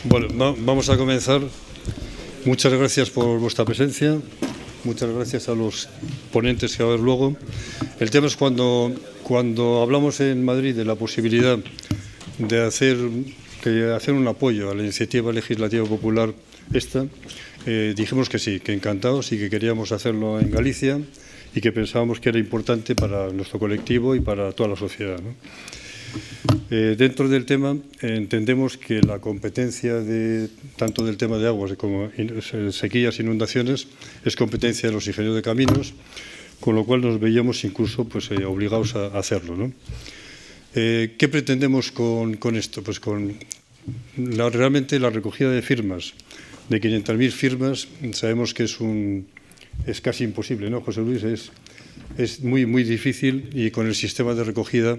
Bueno, vamos a comenzar. Muchas gracias por vuestra presencia. Muchas gracias a los ponentes que va a haber luego. El tema es cuando hablamos en Madrid de la posibilidad de hacer un apoyo a la iniciativa legislativa popular dijimos que sí, que encantados y que queríamos hacerlo en Galicia y que pensábamos que era importante para nuestro colectivo y para toda la sociedad, ¿no? Dentro del tema entendemos que la competencia tanto del tema de aguas como sequías, inundaciones, es competencia de los ingenieros de caminos, con lo cual nos veíamos incluso obligados a hacerlo, ¿no? ¿Qué pretendemos con esto? Pues realmente la recogida de firmas, de 500.000 firmas, sabemos que es casi imposible, ¿no, José Luis? Es muy, muy difícil y con el sistema de recogida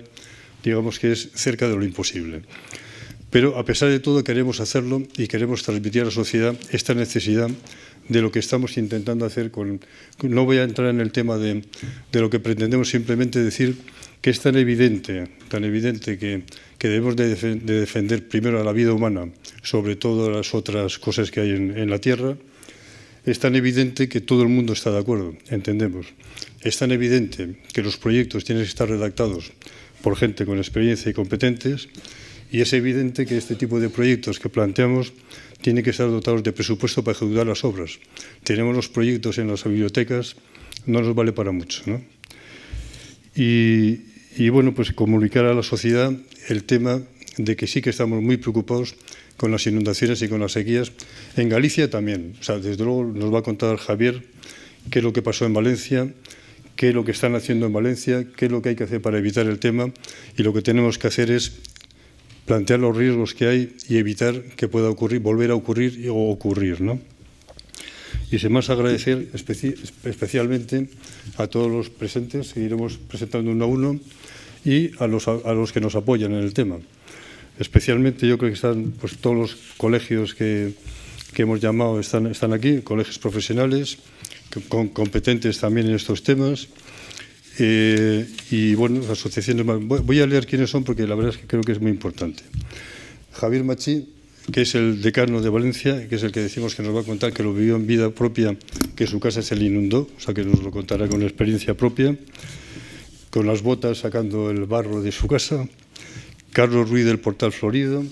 digamos que es cerca de lo imposible. Pero a pesar de todo queremos hacerlo y queremos transmitir a la sociedad esta necesidad de lo que estamos intentando hacer no voy a entrar en el tema de lo que pretendemos, simplemente decir que es tan evidente que debemos de defender primero a la vida humana sobre todas las otras cosas que hay en la Tierra. Es tan evidente que todo el mundo está de acuerdo, entendemos. Es tan evidente que los proyectos tienen que estar redactados por gente con experiencia y competentes, y es evidente que este tipo de proyectos que planteamos tienen que estar dotados de presupuesto para ejecutar las obras. Tenemos los proyectos en las bibliotecas, no nos vale para mucho, ¿no? Y bueno, pues comunicar a la sociedad el tema de que sí que estamos muy preocupados con las inundaciones y con las sequías. En Galicia también, o sea, desde luego nos va a contar Javier qué es lo que pasó en Valencia, qué es lo que están haciendo en Valencia, qué es lo que hay que hacer para evitar el tema, y lo que tenemos que hacer es plantear los riesgos que hay y evitar que pueda volver a ocurrir, ¿no? Y sin más, agradecer especialmente a todos los presentes, seguiremos presentando uno a uno, y a los que nos apoyan en el tema. Especialmente yo creo que están todos los colegios que hemos llamado, están aquí, colegios profesionales, competentes también en estos temas, y bueno, asociaciones más. Voy a leer quiénes son porque la verdad es que creo que es muy importante. Javier Machí, que es el decano de Valencia, que es el que decimos que nos va a contar que lo vivió en vida propia, que su casa se le inundó, o sea que nos lo contará con experiencia propia, con las botas sacando el barro de su casa. Carlos Ruiz del Portal Florido,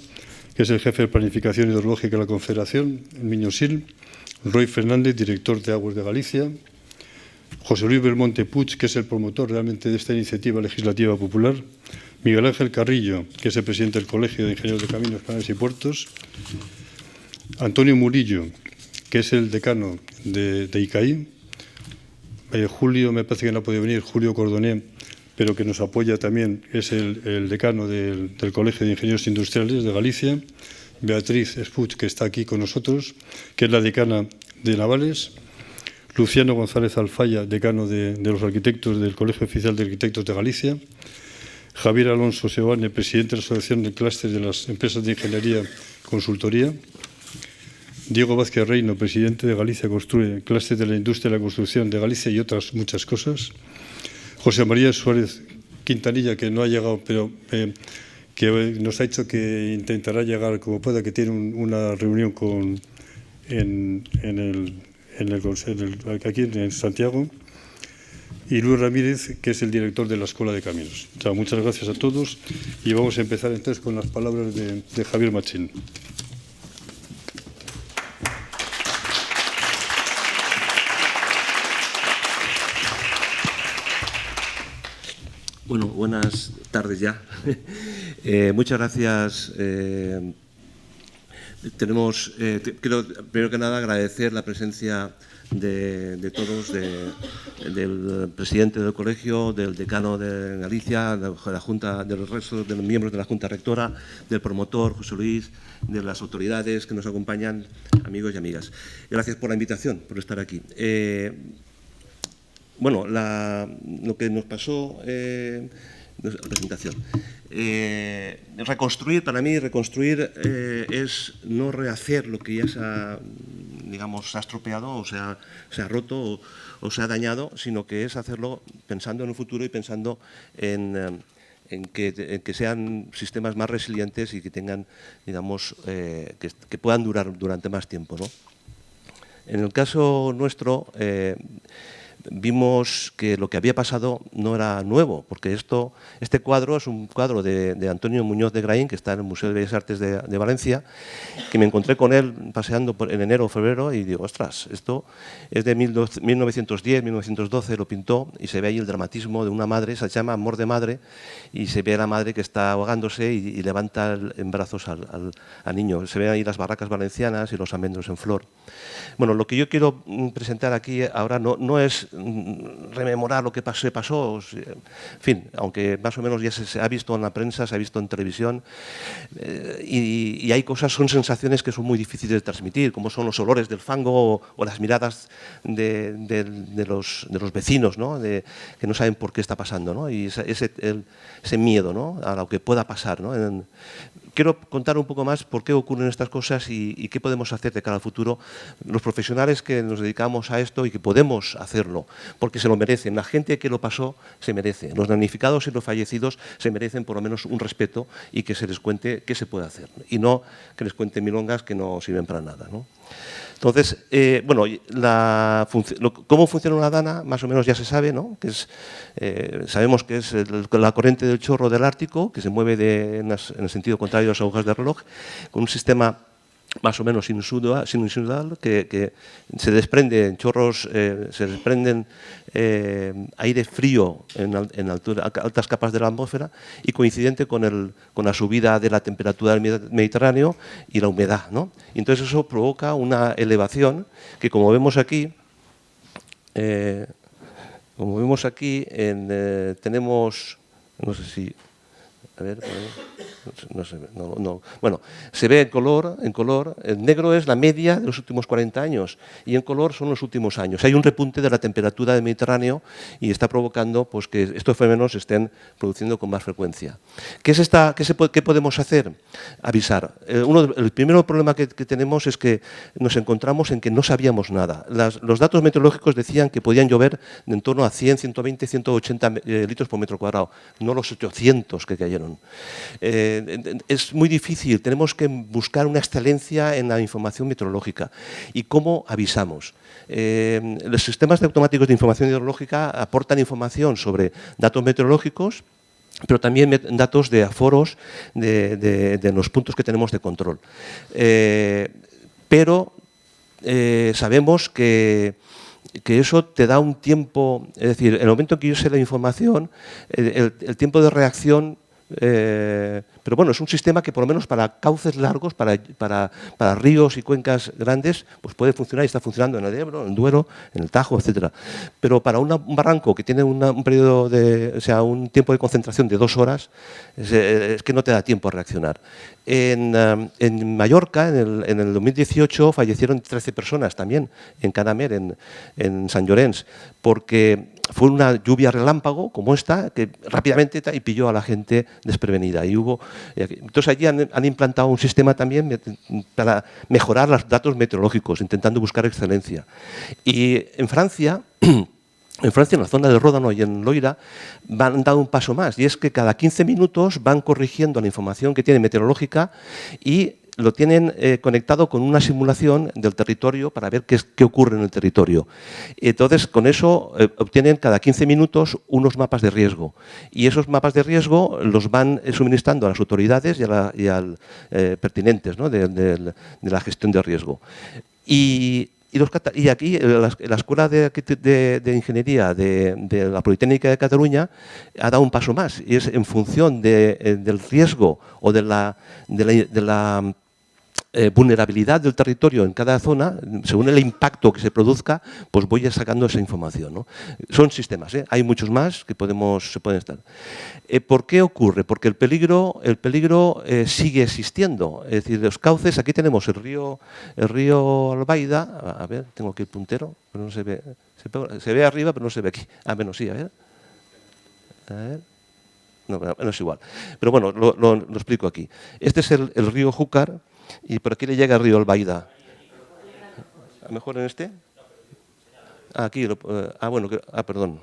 que es el jefe de planificación hidrológica de la Confederación, el Miñosil. Roy Fernández, director de Aguas de Galicia. José Luis Belmonte Puig, que es el promotor realmente de esta iniciativa legislativa popular. Miguel Ángel Carrillo, que es el presidente del Colegio de Ingenieros de Caminos, Canales y Puertos. Antonio Murillo, que es el decano de ICAI. Julio, me parece que no ha podido venir, Julio Cordoné, pero que nos apoya también, es el decano del Colegio de Ingenieros Industriales de Galicia. Beatriz Espuch, que está aquí con nosotros, que es la decana de Navales. Luciano González Alfaya, decano de los arquitectos del Colegio Oficial de Arquitectos de Galicia. Javier Alonso Seoane, presidente de la Asociación de Clústeres de las Empresas de Ingeniería Consultoría. Diego Vázquez Reino, presidente de Galicia Construye, Clúster de la Industria de la Construcción de Galicia y otras muchas cosas. José María Suárez Quintanilla, que no ha llegado, pero que nos ha dicho que intentará llegar como pueda, que tiene una reunión aquí en Santiago. Y Luis Ramírez, que es el director de la Escuela de Caminos. O sea, muchas gracias a todos y vamos a empezar entonces con las palabras de Javier Machín. Bueno, buenas tardes ya. Muchas gracias. Quiero, primero que nada, agradecer la presencia de todos, del presidente del colegio, del decano de Galicia, de la Junta, de los restos de los miembros de la Junta Rectora, del promotor José Luis, de las autoridades que nos acompañan, amigos y amigas. Gracias por la invitación, por estar aquí. Bueno, lo que nos pasó, presentación. Para mí, reconstruir es no rehacer lo que ya se ha estropeado o se ha roto o se ha dañado, sino que es hacerlo pensando en el futuro y pensando en en que sean sistemas más resilientes y que tengan, digamos, que puedan durar durante más tiempo, ¿no? En el caso nuestro, vimos que lo que había pasado no era nuevo, porque este cuadro es un cuadro de Antonio Muñoz de Graín, que está en el Museo de Bellas Artes de Valencia, que me encontré con él paseando en enero o febrero y digo, ostras, esto es de 1910, 1912, lo pintó y se ve ahí el dramatismo de una madre, se llama Amor de Madre, y se ve a la madre que está ahogándose y levanta en brazos al niño. Se ven ahí las barracas valencianas y los almendros en flor. Bueno, lo que yo quiero presentar aquí ahora no es rememorar lo que pasó, en fin, aunque más o menos ya se ha visto en la prensa, se ha visto en televisión, y hay cosas, son sensaciones que son muy difíciles de transmitir, como son los olores del fango o las miradas de los vecinos, ¿no? Que no saben por qué está pasando, ¿no? Y ese miedo, ¿no? A lo que pueda pasar, ¿no? Quiero contar un poco más por qué ocurren estas cosas y qué podemos hacer de cara al futuro los profesionales que nos dedicamos a esto y que podemos hacerlo, porque se lo merecen. La gente que lo pasó se merece. Los damnificados y los fallecidos se merecen por lo menos un respeto y que se les cuente qué se puede hacer y no que les cuenten milongas que no sirven para nada, ¿no? Entonces, bueno, cómo funciona una dana, más o menos ya se sabe, ¿no? Sabemos que es la corriente del chorro del Ártico, que se mueve en el sentido contrario a las agujas de reloj, con un sistema más o menos sinusoidal, que se desprenden chorros, se desprenden aire frío en altas capas de la atmósfera y coincidente con la subida de la temperatura del Mediterráneo y la humedad, ¿no? Y entonces eso provoca una elevación que, como vemos aquí, tenemos, no sé si, a ver, bueno, se ve en color, el negro es la media de los últimos 40 años y en color son los últimos años. Hay un repunte de la temperatura del Mediterráneo y está provocando pues, que estos fenómenos se estén produciendo con más frecuencia. ¿Qué podemos hacer? Avisar. El primer problema que tenemos es que nos encontramos en que no sabíamos nada. Los datos meteorológicos decían que podían llover de en torno a 100, 120, 180 litros por metro cuadrado, no los 800 que cayeron. Es muy difícil, tenemos que buscar una excelencia en la información meteorológica. ¿Y cómo avisamos? Los sistemas automáticos de información meteorológica aportan información sobre datos meteorológicos, pero también datos de aforos de los puntos que tenemos de control. Pero sabemos que eso te da un tiempo, es decir, en el momento en que yo sé la información, el tiempo de reacción. Pero bueno, es un sistema que por lo menos para cauces largos, para ríos y cuencas grandes, pues puede funcionar y está funcionando en el Ebro, en el Duero, en el Tajo, etcétera. Pero para un barranco que tiene un periodo un tiempo de concentración de 2 horas, es que no te da tiempo a reaccionar. En Mallorca, en el 2018, fallecieron 13 personas también en Cadamer, en Sant Llorenç, porque fue una lluvia relámpago como esta que rápidamente y pilló a la gente desprevenida. Entonces allí han implantado un sistema también para mejorar los datos meteorológicos, intentando buscar excelencia. Y en Francia, en la zona del Ródano y en Loira, han dado un paso más, y es que cada 15 minutos van corrigiendo la información que tienen meteorológica y lo tienen conectado con una simulación del territorio para ver qué ocurre en el territorio. Entonces, con eso obtienen cada 15 minutos unos mapas de riesgo. Y esos mapas de riesgo los van suministrando a las autoridades y al pertinentes, ¿no? de la gestión de riesgo. Y aquí, la Escuela de Ingeniería de la Politécnica de Cataluña ha dado un paso más, y es en función del riesgo o de la vulnerabilidad del territorio en cada zona, según el impacto que se produzca, pues voy sacando esa información, ¿no? Son sistemas, hay muchos más que se pueden estar. ¿Por qué ocurre? Porque el peligro sigue existiendo. Es decir, los cauces, aquí tenemos el río Albaida, a ver, tengo aquí el puntero, pero no se ve, se ve arriba, pero no se ve aquí. Bueno, sí, a ver. No es igual. Pero bueno, lo explico aquí. Este es el río Júcar, y por aquí le llega el río Albaida. ¿A mejor en este? Aquí. Bueno, perdón.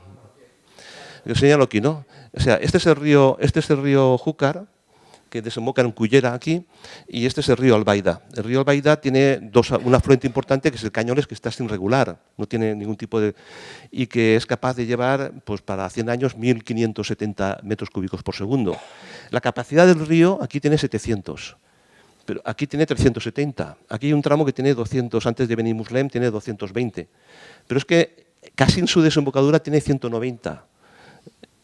Lo señalo aquí, ¿no? O sea, este es el río Júcar, que desemboca en Cullera aquí, y este es el río Albaida. El río Albaida tiene un afluente importante, que es el Cañones, que está sin regular, no tiene ningún tipo de... y que es capaz de llevar, pues para 100 años, 1.570 metros cúbicos por segundo. La capacidad del río aquí tiene 700, pero aquí tiene 370. Aquí hay un tramo que tiene 200, antes de Benimuslem tiene 220. Pero es que casi en su desembocadura tiene 190.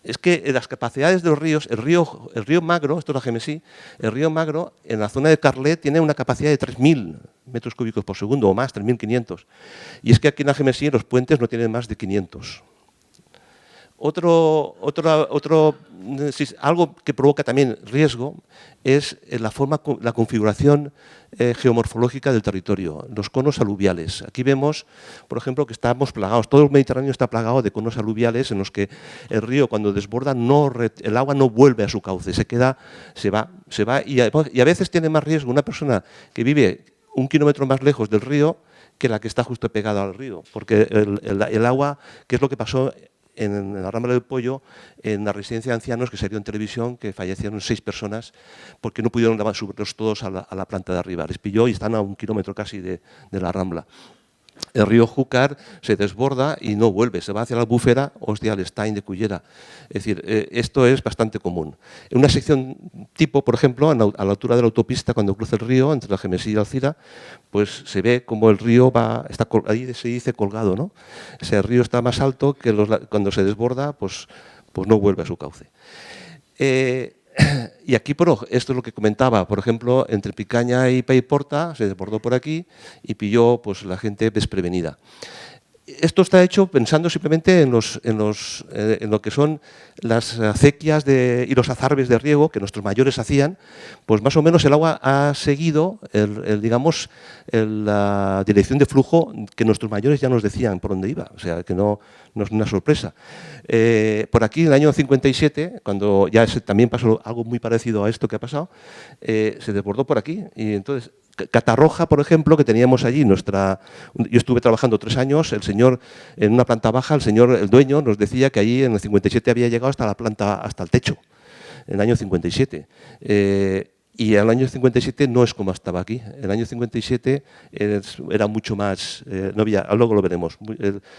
Es que las capacidades de los ríos, el río Magro, esto es la Gemesí, el río Magro en la zona de Carlet tiene una capacidad de 3.000 metros cúbicos por segundo o más, 3.500. Y es que aquí en la Gemesí los puentes no tienen más de 500. Algo que provoca también riesgo es la configuración geomorfológica del territorio, los conos aluviales. Aquí vemos, por ejemplo, que estamos plagados, todo el Mediterráneo está plagado de conos aluviales en los que el río cuando desborda el agua no vuelve a su cauce, se va y a veces tiene más riesgo una persona que vive 1 kilómetro más lejos del río que la que está justo pegada al río, porque el agua, ¿qué es lo que pasó en la Rambla del Pollo, en la residencia de ancianos que se vio en televisión, que fallecieron 6 personas porque no pudieron subirlos todos a la planta de arriba? Les pilló y están a 1 kilómetro casi de la Rambla. El río Júcar se desborda y no vuelve, se va hacia la Albufera o hacia el Stein de Cullera. Es decir, esto es bastante común. En una sección tipo, por ejemplo, a la altura de la autopista, cuando cruza el río, entre la Gemesí y Alcira, pues se ve como el río ahí se dice colgado, ¿no? O sea, el río está más alto que cuando se desborda, pues no vuelve a su cauce. Y aquí, esto es lo que comentaba, por ejemplo, entre Picaña y Paiporta, se desbordó por aquí y pilló pues, la gente desprevenida. Esto está hecho pensando simplemente en lo que son las acequias y los azarbes de riego que nuestros mayores hacían, pues más o menos el agua ha seguido la dirección de flujo que nuestros mayores ya nos decían por dónde iba, o sea que no es una sorpresa. Por aquí, en el año 57, cuando ya también pasó algo muy parecido a esto que ha pasado, se desbordó por aquí y entonces Catarroja, por ejemplo, que teníamos allí, yo estuve trabajando 3 años, el señor, en una planta baja, el dueño nos decía que allí en el 57 había llegado hasta el techo, en el año 57. Y en el año 57 no es como estaba aquí. En el año 57 era mucho más, luego lo veremos,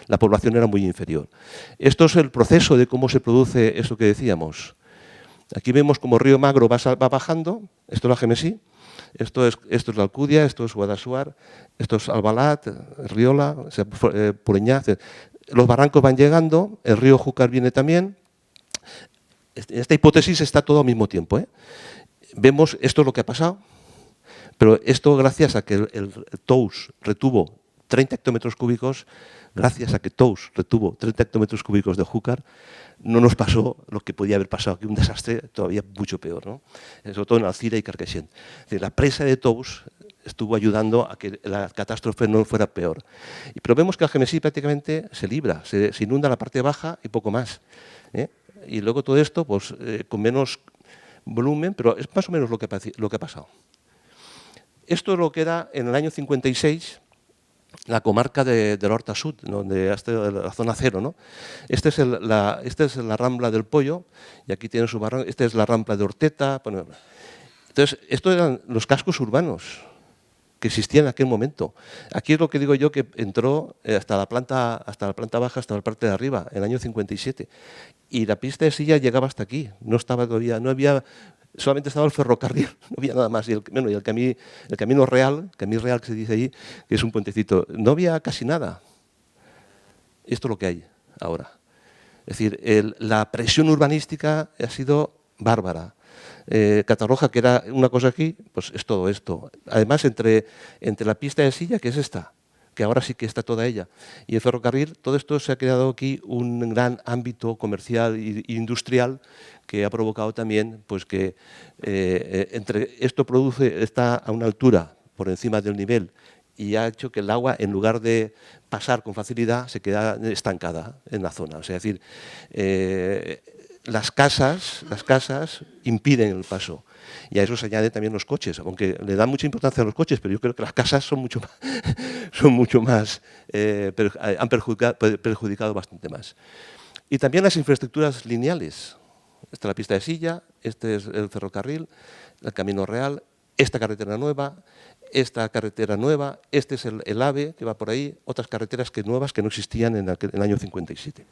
la población era muy inferior. Esto es el proceso de cómo se produce eso que decíamos. Aquí vemos como el río Magro va bajando, esto es la Gemesí, esto es la Alcudia, esto es Guadassuar, esto es Albalat, Riola, Pureñá. Los barrancos van llegando, el río Júcar viene también. En esta hipótesis está todo al mismo tiempo. Vemos, esto es lo que ha pasado, pero esto gracias a que el Tous retuvo 30 hectómetros cúbicos, gracias a que Tous retuvo 30 hectómetros cúbicos de Júcar, no nos pasó lo que podía haber pasado aquí, un desastre todavía mucho peor, ¿no? Sobre todo en Alcira y Carcaixent. La presa de Tous estuvo ayudando a que la catástrofe no fuera peor. Pero vemos que el Gemesí prácticamente se libra, se inunda la parte baja y poco más. Y luego todo esto pues, con menos volumen, pero es más o menos lo que ha pasado. Esto es lo que era en el año 56 la comarca de Horta Sud, donde hasta la zona cero, ¿no? Esta es la Rambla del Pollo, y aquí tiene su barranco. Esta es la Rambla de Orteta. Bueno, entonces, estos eran los cascos urbanos que existían en aquel momento. Aquí es lo que digo yo, que entró hasta la planta baja, hasta la parte de arriba, en el año 57. Y la pista de silla llegaba hasta aquí. No estaba todavía, no había, solamente estaba el ferrocarril, no había nada más. Y el camino real que se dice ahí, que es un puentecito, no había casi nada. Esto es lo que hay ahora. Es decir, la presión urbanística ha sido bárbara. Catarroja, que era una cosa aquí, pues es todo esto. Además, entre la pista de silla, que es esta, que ahora sí que está toda ella, y el ferrocarril, todo esto se ha creado aquí un gran ámbito comercial e industrial que ha provocado también pues, que está a una altura por encima del nivel y ha hecho que el agua, en lugar de pasar con facilidad, se queda estancada en la zona. O sea, es decir, las casas impiden el paso. Y a eso se añaden también los coches, aunque le dan mucha importancia a los coches, pero yo creo que las casas son mucho más han perjudicado bastante más. Y también las infraestructuras lineales. Esta es la pista de silla, este es el ferrocarril, el Camino Real, esta carretera nueva, este es el AVE que va por ahí, otras carreteras nuevas que no existían en el año 57.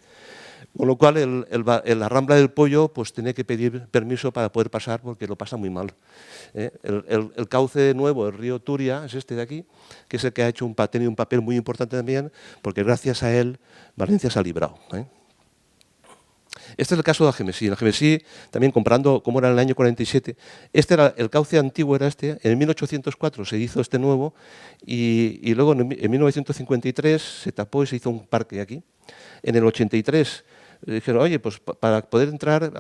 Con lo cual, la Rambla del Pollo pues, tiene que pedir permiso para poder pasar porque lo pasa muy mal. El cauce nuevo, el río Turia, es este de aquí, que es el que ha tenido un papel muy importante también, porque gracias a él Valencia se ha librado. Este es el caso de Algemesí. En Algemesí, también comparando cómo era en el año 47, el cauce antiguo era este, en 1804 se hizo este nuevo y luego en 1953 se tapó y se hizo un parque aquí. En el 83 dijeron, oye, pues para poder entrar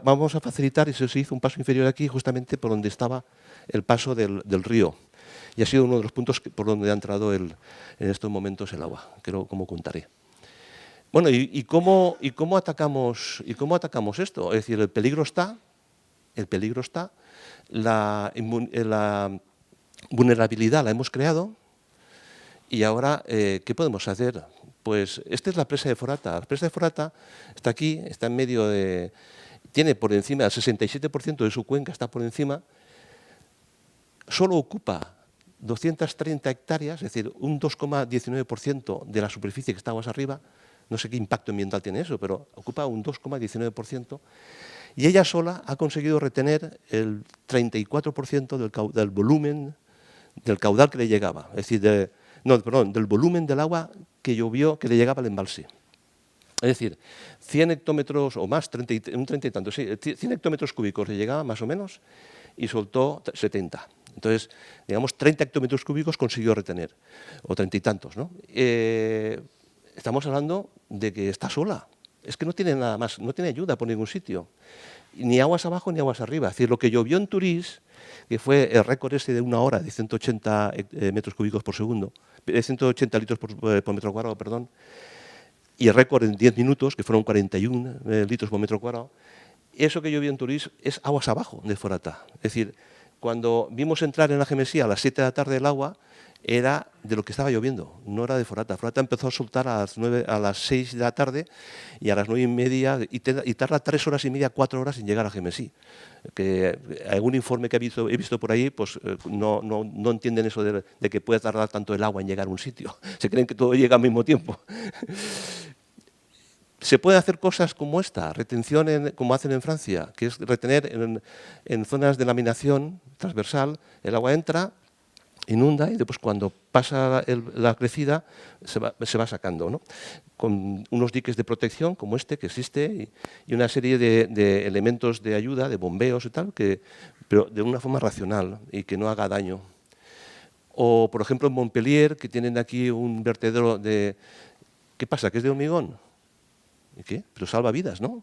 vamos a facilitar, y se hizo un paso inferior aquí justamente por donde estaba el paso del río. Y ha sido uno de los puntos por donde ha entrado en estos momentos el agua, que luego como contaré. Bueno, ¿y cómo atacamos esto? Es decir, el peligro está, la vulnerabilidad la hemos creado y ahora, ¿qué podemos hacer? Pues esta es la presa de Forata. La presa de Forata está aquí, está en medio de... Tiene por encima, el 67% de su cuenca está por encima, solo ocupa 230 hectáreas, es decir, un 2,19% de la superficie que está más arriba. No sé qué impacto ambiental tiene eso, pero ocupa un 2,19%. Y ella sola ha conseguido retener el 34% del volumen, del caudal que le llegaba. Es decir, del volumen del agua que llovió, que le llegaba al embalse. Es decir, 100 hectómetros o más, un 30 y tanto, sí, 100 hectómetros cúbicos le llegaba más o menos y soltó 70. Entonces, digamos, 30 hectómetros cúbicos consiguió retener, o 30 y tantos, ¿no? Estamos hablando de que está sola. Es que no tiene nada más, no tiene ayuda por ningún sitio. Ni aguas abajo ni aguas arriba. Es decir, lo que llovió en Turís, que fue el récord ese de una hora de 180 metros cúbicos por segundo, 180 litros por metro cuadrado, perdón, y el récord en 10 minutos, que fueron 41 litros por metro cuadrado, eso que llovió en Turís es aguas abajo de Forata. Es decir, cuando vimos entrar en la Gemesía a las 7 de la tarde el agua, era de lo que estaba lloviendo, no era de Forata. Forata empezó a soltar a las 6 de la tarde y a las 9:30, y tarda 3 horas y media, 4 horas en llegar a Gemesí. Que algún informe que he visto por ahí, pues no entienden eso de que puede tardar tanto el agua en llegar a un sitio. Se creen que todo llega al mismo tiempo. Se puede hacer cosas como esta, retención como hacen en Francia, que es retener en zonas de laminación transversal, el agua entra, inunda y después cuando pasa la crecida se va sacando, ¿no? Con unos diques de protección como este que existe y una serie de elementos de ayuda, de bombeos y tal, pero de una forma racional y que no haga daño. O, por ejemplo, en Montpellier, que tienen aquí un vertedero de... ¿Qué pasa? ¿Que es de hormigón? ¿Y qué? Pero salva vidas, ¿no?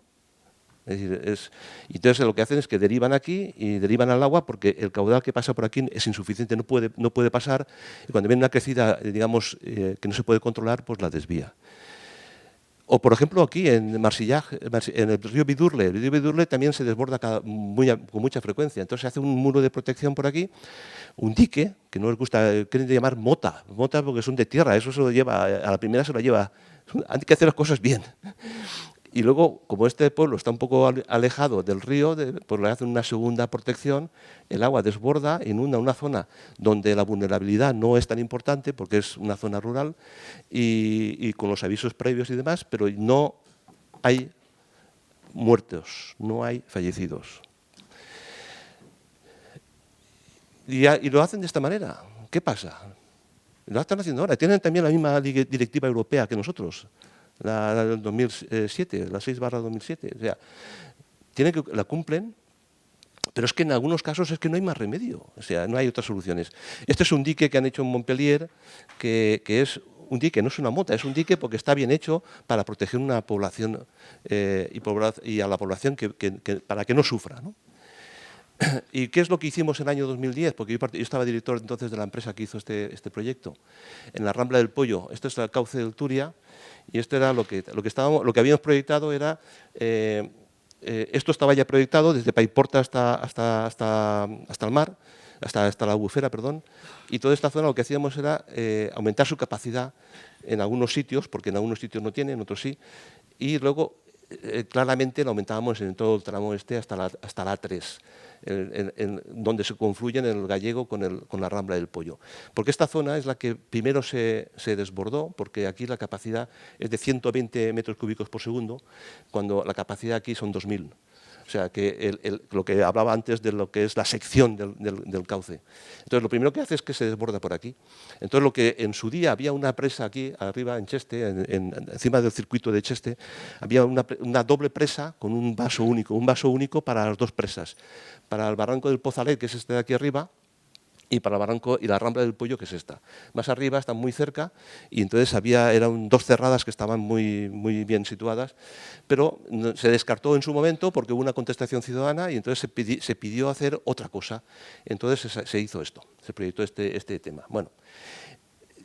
Es decir, entonces lo que hacen es que derivan aquí y derivan al agua porque el caudal que pasa por aquí es insuficiente, no puede pasar, y cuando viene una crecida, digamos, que no se puede controlar, pues la desvía. O, por ejemplo, aquí en Marsillac, en el río Vidurle también se desborda con mucha frecuencia. Entonces se hace un muro de protección por aquí, un dique, que no les gusta, quieren llamar mota porque son de tierra, eso se lo lleva, a la primera se lo lleva. Hay que hacer las cosas bien. Y luego, como este pueblo está un poco alejado del río, pues le hacen una segunda protección, el agua desborda, inunda una zona donde la vulnerabilidad no es tan importante porque es una zona rural y con los avisos previos y demás, pero no hay muertos, no hay fallecidos. Y lo hacen de esta manera. ¿Qué pasa? Lo están haciendo ahora. Tienen también la misma directiva europea que nosotros, la del 2007, la 6/2007. O sea, la cumplen, pero es que en algunos casos es que no hay más remedio. O sea, no hay otras soluciones. Este es un dique que han hecho en Montpellier, que es un dique, no es una mota, es un dique porque está bien hecho para proteger una población y a la población para que no sufra, ¿no? ¿Y qué es lo que hicimos en el año 2010? Porque yo estaba director entonces de la empresa que hizo este proyecto. En la Rambla del Pollo, esto es el cauce del Turia, y esto era lo que habíamos proyectado era... esto estaba ya proyectado desde Paiporta hasta el mar, hasta la Albufera, perdón, y toda esta zona lo que hacíamos era aumentar su capacidad en algunos sitios, porque en algunos sitios no tiene, en otros sí, y luego claramente lo aumentábamos en todo el tramo este hasta la A3, donde se confluyen el Gallego con la Rambla del Pollo. Porque esta zona es la que primero se desbordó, porque aquí la capacidad es de 120 metros cúbicos por segundo, cuando la capacidad aquí son 2000. O sea, que lo que hablaba antes de lo que es la sección del cauce. Entonces, lo primero que hace es que se desborda por aquí. Entonces, lo que en su día había una presa aquí, arriba en Cheste, encima del circuito de Cheste, había una doble presa con un vaso único para las dos presas. Para el barranco del Pozalet, que es este de aquí arriba, y para el barranco y la Rambla del Pollo, que es esta. Más arriba, están muy cerca, y entonces eran dos cerradas que estaban muy bien situadas, pero se descartó en su momento porque hubo una contestación ciudadana y entonces se pidió hacer otra cosa. Entonces se hizo esto, se proyectó este tema. Bueno,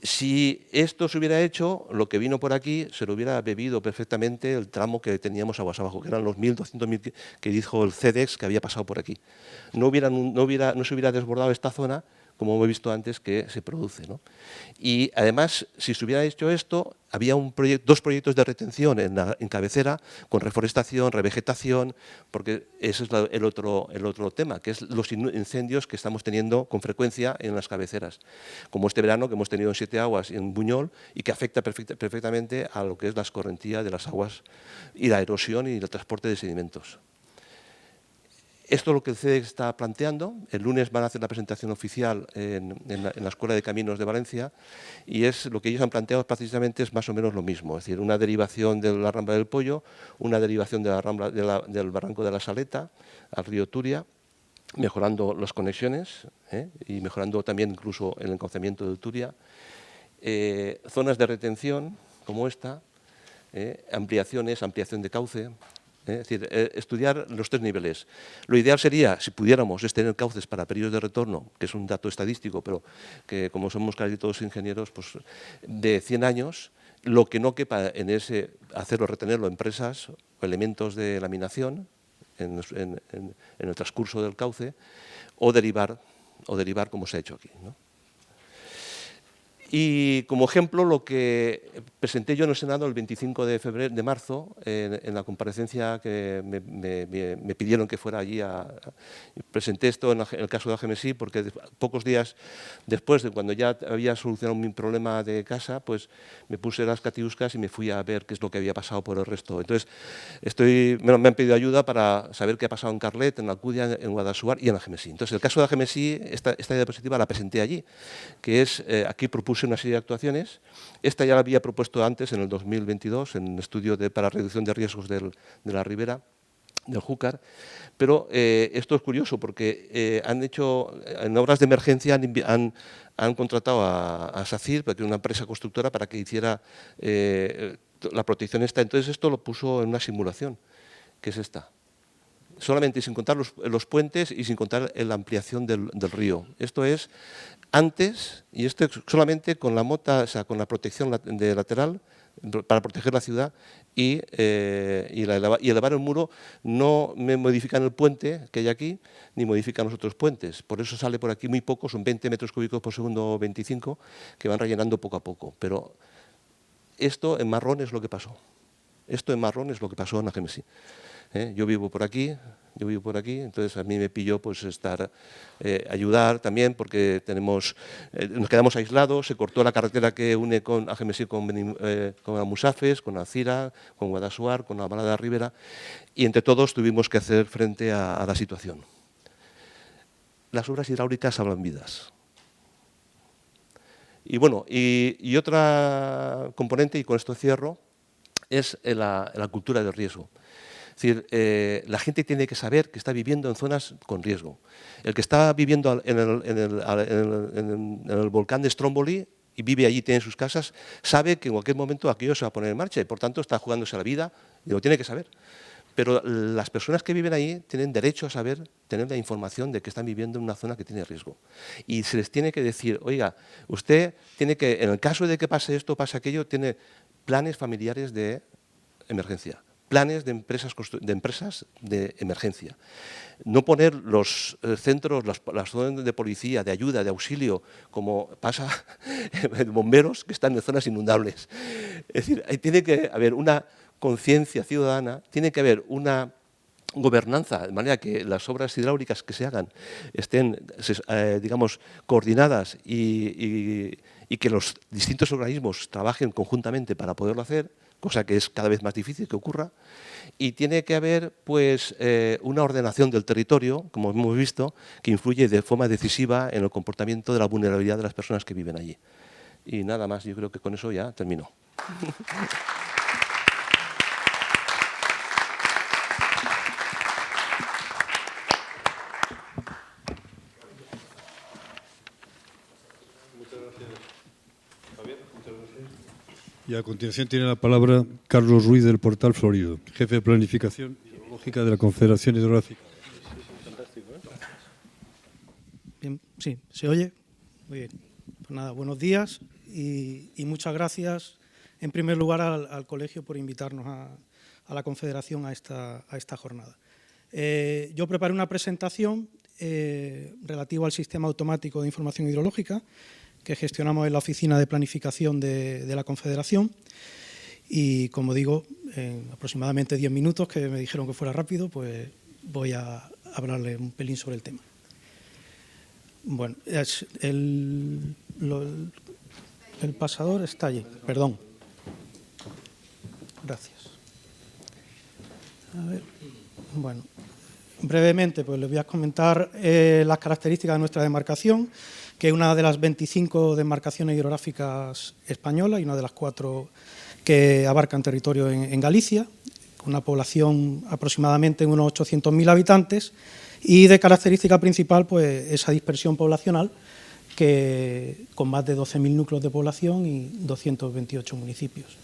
si esto se hubiera hecho, lo que vino por aquí se lo hubiera bebido perfectamente el tramo que teníamos aguas abajo, que eran los 1.200.000 que dijo el CEDEX que había pasado por aquí. No se hubiera desbordado esta zona, como hemos visto antes, que se produce, ¿no? Y además, si se hubiera hecho esto, había dos proyectos de retención en cabecera, con reforestación, revegetación, porque ese es el otro tema, que es los incendios que estamos teniendo con frecuencia en las cabeceras, como este verano que hemos tenido en Siete Aguas y en Buñol, y que afecta perfectamente a lo que es la escorrentía de las aguas y la erosión y el transporte de sedimentos. Esto es lo que el CEDEX está planteando. El lunes van a hacer la presentación oficial en la Escuela de Caminos de Valencia, y lo que ellos han planteado precisamente es más o menos lo mismo, es decir, una derivación de la Rambla del Pollo, una derivación de la Rambla del Barranco de la Saleta al río Turia, mejorando las conexiones y mejorando también incluso el encaucamiento del Turia, zonas de retención como esta, ampliación de cauce. Es decir, estudiar los tres niveles. Lo ideal sería, si pudiéramos, es tener cauces para periodos de retorno, que es un dato estadístico, pero que como somos casi todos ingenieros, pues de 100 años, lo que no quepa en retenerlo en presas o elementos de laminación en el transcurso del cauce, o derivar como se ha hecho aquí, ¿no? Y como ejemplo, lo que presenté yo en el Senado el 25 de marzo, en la comparecencia que me pidieron que fuera allí, presenté esto en el caso de Algemesí, porque pocos días después de cuando ya había solucionado mi problema de casa, pues me puse las catiuscas y me fui a ver qué es lo que había pasado por el resto. Entonces, me han pedido ayuda para saber qué ha pasado en Carlet, en Alcudia, en Guadassuar y en Algemesí. Entonces, el caso de Algemesí, esta idea positiva la presenté allí, que es, aquí propuse una serie de actuaciones. Esta ya la había propuesto antes, en el 2022, en un estudio para reducción de riesgos de la ribera del Júcar, pero esto es curioso porque han hecho, en obras de emergencia, han contratado a SACIR, que es una empresa constructora, para que hiciera la protección esta. Entonces esto lo puso en una simulación, que es esta. Solamente sin contar los puentes y sin contar la ampliación del río. Esto es antes, y esto solamente con la mota, o sea, con la protección de lateral, para proteger la ciudad, y elevar el muro. No me modifican el puente que hay aquí, ni modifican los otros puentes. Por eso sale por aquí muy poco, son 20 metros cúbicos por segundo, 25, que van rellenando poco a poco. Pero esto en marrón es lo que pasó. Esto en marrón es lo que pasó en Algemesí. Yo vivo por aquí, entonces a mí me pilló pues ayudar también, porque nos quedamos aislados. Se cortó la carretera que une con Algemesí con Almusafes, con Alcira, con Guadassuar, con la Balada Ribera, y entre todos tuvimos que hacer frente a la situación. Las obras hidráulicas salvan vidas. Y bueno, y otra componente, y con esto cierro, es la cultura del riesgo. Es decir, la gente tiene que saber que está viviendo en zonas con riesgo. El que está viviendo en el volcán de Stromboli y vive allí, tiene sus casas, sabe que en cualquier momento aquello se va a poner en marcha y por tanto está jugándose la vida y lo tiene que saber. Pero las personas que viven ahí tienen derecho a tener la información de que están viviendo en una zona que tiene riesgo. Y se les tiene que decir, oiga, usted tiene que, en el caso de que pase esto, pase aquello, tiene planes familiares de emergencia, planes de empresas de emergencia. No poner los centros, las zonas de policía, de ayuda, de auxilio, como pasa en bomberos que están en zonas inundables. Es decir, tiene que haber una conciencia ciudadana, tiene que haber una gobernanza, de manera que las obras hidráulicas que se hagan estén, digamos, coordinadas y que los distintos organismos trabajen conjuntamente para poderlo hacer, cosa que es cada vez más difícil que ocurra. Y tiene que haber, pues, una ordenación del territorio, como hemos visto, que influye de forma decisiva en el comportamiento de la vulnerabilidad de las personas que viven allí. Y nada más, yo creo que con eso ya termino. Y a continuación tiene la palabra Carlos Ruiz del Portal Florido, jefe de Planificación Hidrológica de la Confederación Hidrográfica. Bien, sí, ¿se oye? Muy bien. Pues nada, buenos días y muchas gracias en primer lugar al colegio por invitarnos a la Confederación a esta jornada. Yo preparé una presentación relativa al Sistema Automático de Información Hidrológica que gestionamos en la Oficina de Planificación de la Confederación y, como digo, en aproximadamente 10 minutos, que me dijeron que fuera rápido, pues voy a hablarle un pelín sobre el tema. Bueno, el pasador está allí, perdón. Gracias. A ver, bueno, brevemente pues les voy a comentar las características de nuestra demarcación, que es una de las 25 demarcaciones hidrográficas españolas y una de las 4 que abarcan territorio en Galicia, con una población aproximadamente de unos 800.000 habitantes y de característica principal pues esa dispersión poblacional que con más de 12.000 núcleos de población y 228 municipios.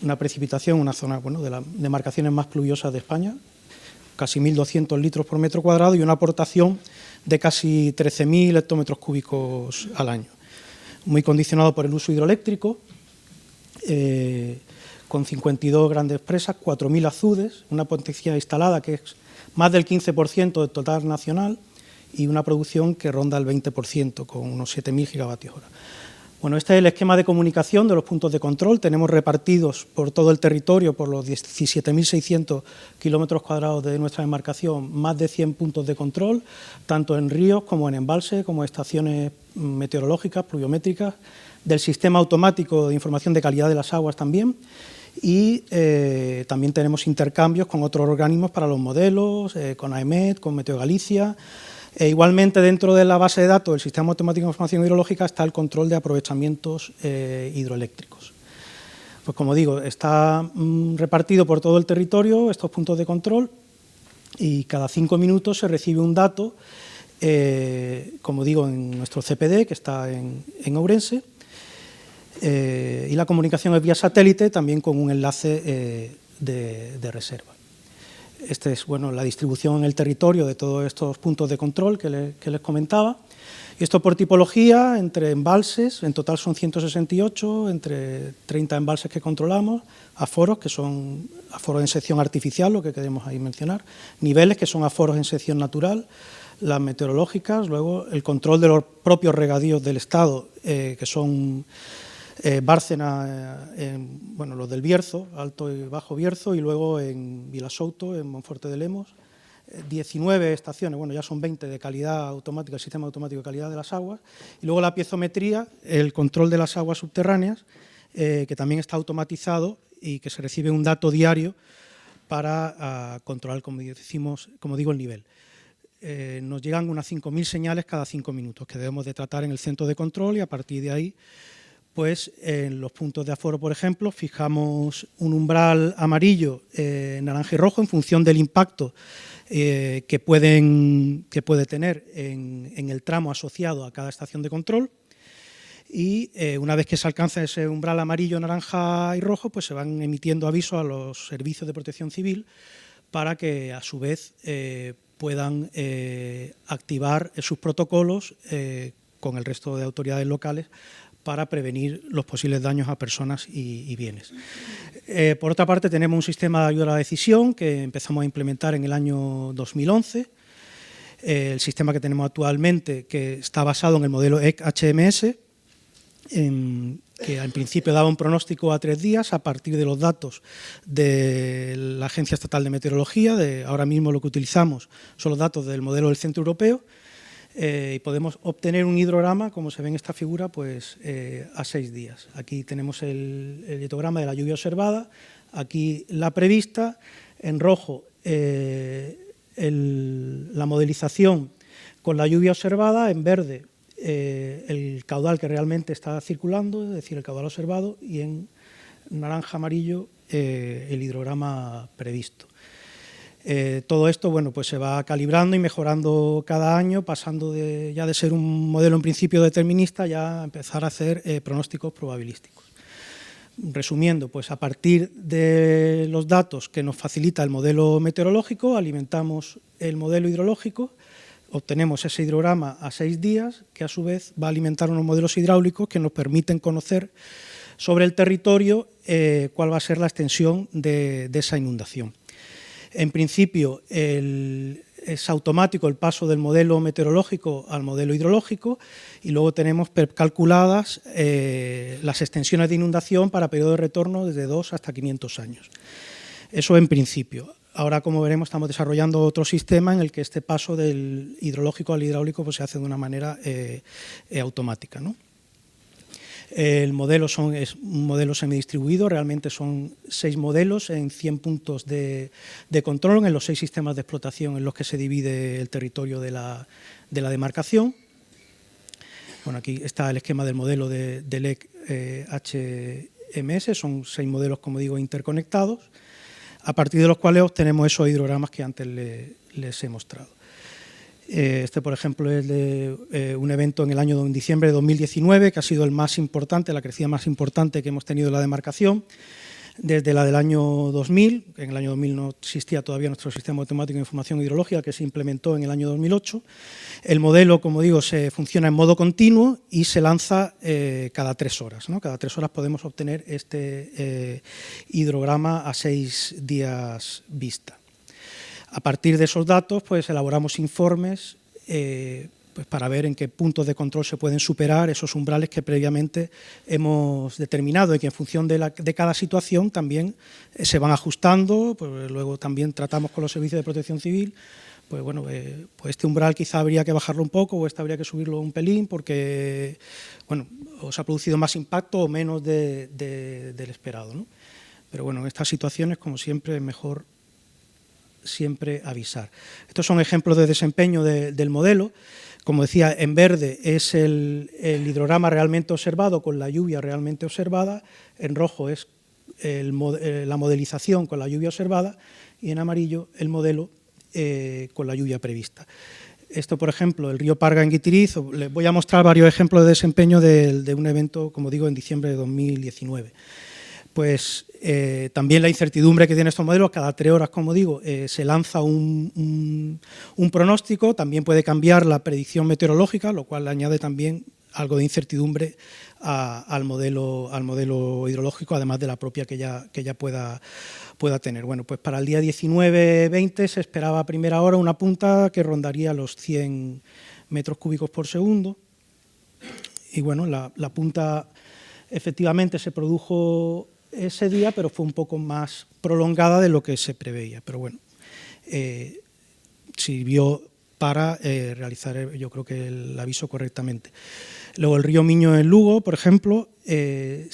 Una precipitación, una zona de las demarcaciones más pluviosas de España, casi 1.200 litros por metro cuadrado y una aportación de casi 13.000 hectómetros cúbicos al año. Muy condicionado por el uso hidroeléctrico, con 52 grandes presas, 4.000 azudes, una potencia instalada que es más del 15% del total nacional y una producción que ronda el 20%, con unos 7.000 gigavatios hora. Bueno, este es el esquema de comunicación de los puntos de control. Tenemos repartidos por todo el territorio, por los 17.600 kilómetros cuadrados de nuestra demarcación, más de 100 puntos de control, tanto en ríos como en embalses, como estaciones meteorológicas, pluviométricas, del sistema automático de información de calidad de las aguas también. Y también tenemos intercambios con otros organismos para los modelos, con AEMET, con Meteo Galicia. Igualmente, dentro de la base de datos del Sistema Automático de Información Hidrológica está el control de aprovechamientos hidroeléctricos. Pues como digo, está repartido por todo el territorio estos puntos de control y cada 5 minutos se recibe un dato, como digo, en nuestro CPD, que está en Ourense, y la comunicación es vía satélite, también con un enlace de reserva. Esta es la distribución en el territorio de todos estos puntos de control que les comentaba. Y esto por tipología, entre embalses, en total son 168, entre 30 embalses que controlamos, aforos, que son aforos en sección artificial, lo que queremos ahí mencionar, niveles, que son aforos en sección natural, las meteorológicas, luego el control de los propios regadíos del Estado, que son Bárcena, los del Bierzo, Alto y Bajo Bierzo, y luego en Vilasouto, en Monforte de Lemos, 19 estaciones, ya son 20 de calidad automática, el sistema automático de calidad de las aguas, y luego la piezometría, el control de las aguas subterráneas, que también está automatizado y que se recibe un dato diario para controlar, como digo, el nivel. Nos llegan unas 5.000 señales cada 5 minutos que debemos de tratar en el centro de control y a partir de ahí, pues en los puntos de aforo, por ejemplo, fijamos un umbral amarillo, naranja y rojo en función del impacto que puede tener en el tramo asociado a cada estación de control y una vez que se alcanza ese umbral amarillo, naranja y rojo, pues se van emitiendo avisos a los servicios de protección civil para que a su vez puedan activar sus protocolos con el resto de autoridades locales para prevenir los posibles daños a personas y bienes. Por otra parte, tenemos un sistema de ayuda a la decisión que empezamos a implementar en el año 2011. El sistema que tenemos actualmente, que está basado en el modelo EC-HMS, que en principio daba un pronóstico a 3 días a partir de los datos de la Agencia Estatal de Meteorología. Ahora mismo lo que utilizamos son los datos del modelo del Centro Europeo, y podemos obtener un hidrograma, como se ve en esta figura, pues a 6 días. Aquí tenemos el hidrograma de la lluvia observada, aquí la prevista, en rojo la modelización con la lluvia observada, en verde el caudal que realmente está circulando, es decir, el caudal observado, y en naranja amarillo el hidrograma previsto. Todo esto, bueno, pues se va calibrando y mejorando cada año, pasando ya de ser un modelo en principio determinista ya a empezar a hacer pronósticos probabilísticos. Resumiendo, pues a partir de los datos que nos facilita el modelo meteorológico, alimentamos el modelo hidrológico, obtenemos ese hidrograma a 6 días, que a su vez va a alimentar unos modelos hidráulicos que nos permiten conocer sobre el territorio cuál va a ser la extensión de esa inundación. En principio es automático el paso del modelo meteorológico al modelo hidrológico, y luego tenemos calculadas las extensiones de inundación para periodo de retorno desde 2 hasta 500 años. Eso en principio. Ahora, como veremos, estamos desarrollando otro sistema en el que este paso del hidrológico al hidráulico pues, se hace de una manera automática, ¿no? El modelo es un modelo semidistribuido, realmente son 6 modelos en 100 puntos de control en los 6 sistemas de explotación en los que se divide el territorio de la demarcación. Bueno, aquí está el esquema del modelo del EC-HMS, son 6 modelos, como digo, interconectados, a partir de los cuales obtenemos esos hidrogramas que antes les he mostrado. Este, por ejemplo, es de un evento en el año de diciembre de 2019, que ha sido el más importante, la crecida más importante que hemos tenido en la demarcación, desde la del año 2000. En el año 2000 no existía todavía nuestro sistema automático de información hidrológica, que se implementó en el año 2008. El modelo, como digo, funciona en modo continuo y se lanza cada 3 horas, ¿no? Cada 3 horas podemos obtener este hidrograma a 6 días vista. A partir de esos datos, pues elaboramos informes pues para ver en qué puntos de control se pueden superar esos umbrales que previamente hemos determinado y que en función de cada situación también se van ajustando. Pues luego también tratamos con los servicios de protección civil, pues bueno, pues este umbral quizá habría que bajarlo un poco o habría que subirlo un pelín porque, bueno, o se ha producido más impacto o menos del esperado, ¿no? Pero bueno, en estas situaciones, como siempre, es mejor siempre avisar. Estos son ejemplos de desempeño del modelo. Como decía, en verde es el hidrograma realmente observado con la lluvia realmente observada, en rojo es la modelización con la lluvia observada y en amarillo el modelo con la lluvia prevista. Esto, por ejemplo, el río Parga en Guitiriz. Les voy a mostrar varios ejemplos de desempeño de un evento, como digo, en diciembre de 2019. Pues también la incertidumbre que tienen estos modelos, cada 3 horas, como digo, se lanza un pronóstico, también puede cambiar la predicción meteorológica, lo cual añade también algo de incertidumbre al modelo hidrológico, además de la propia que ya pueda tener. Bueno, pues para el día 19-20 se esperaba a primera hora una punta que rondaría los 100 metros cúbicos por segundo, y bueno, la punta efectivamente se produjo ese día, pero fue un poco más prolongada de lo que se preveía. Pero bueno, sirvió para realizar, yo creo que el aviso correctamente. Luego el río Miño en Lugo, por ejemplo, se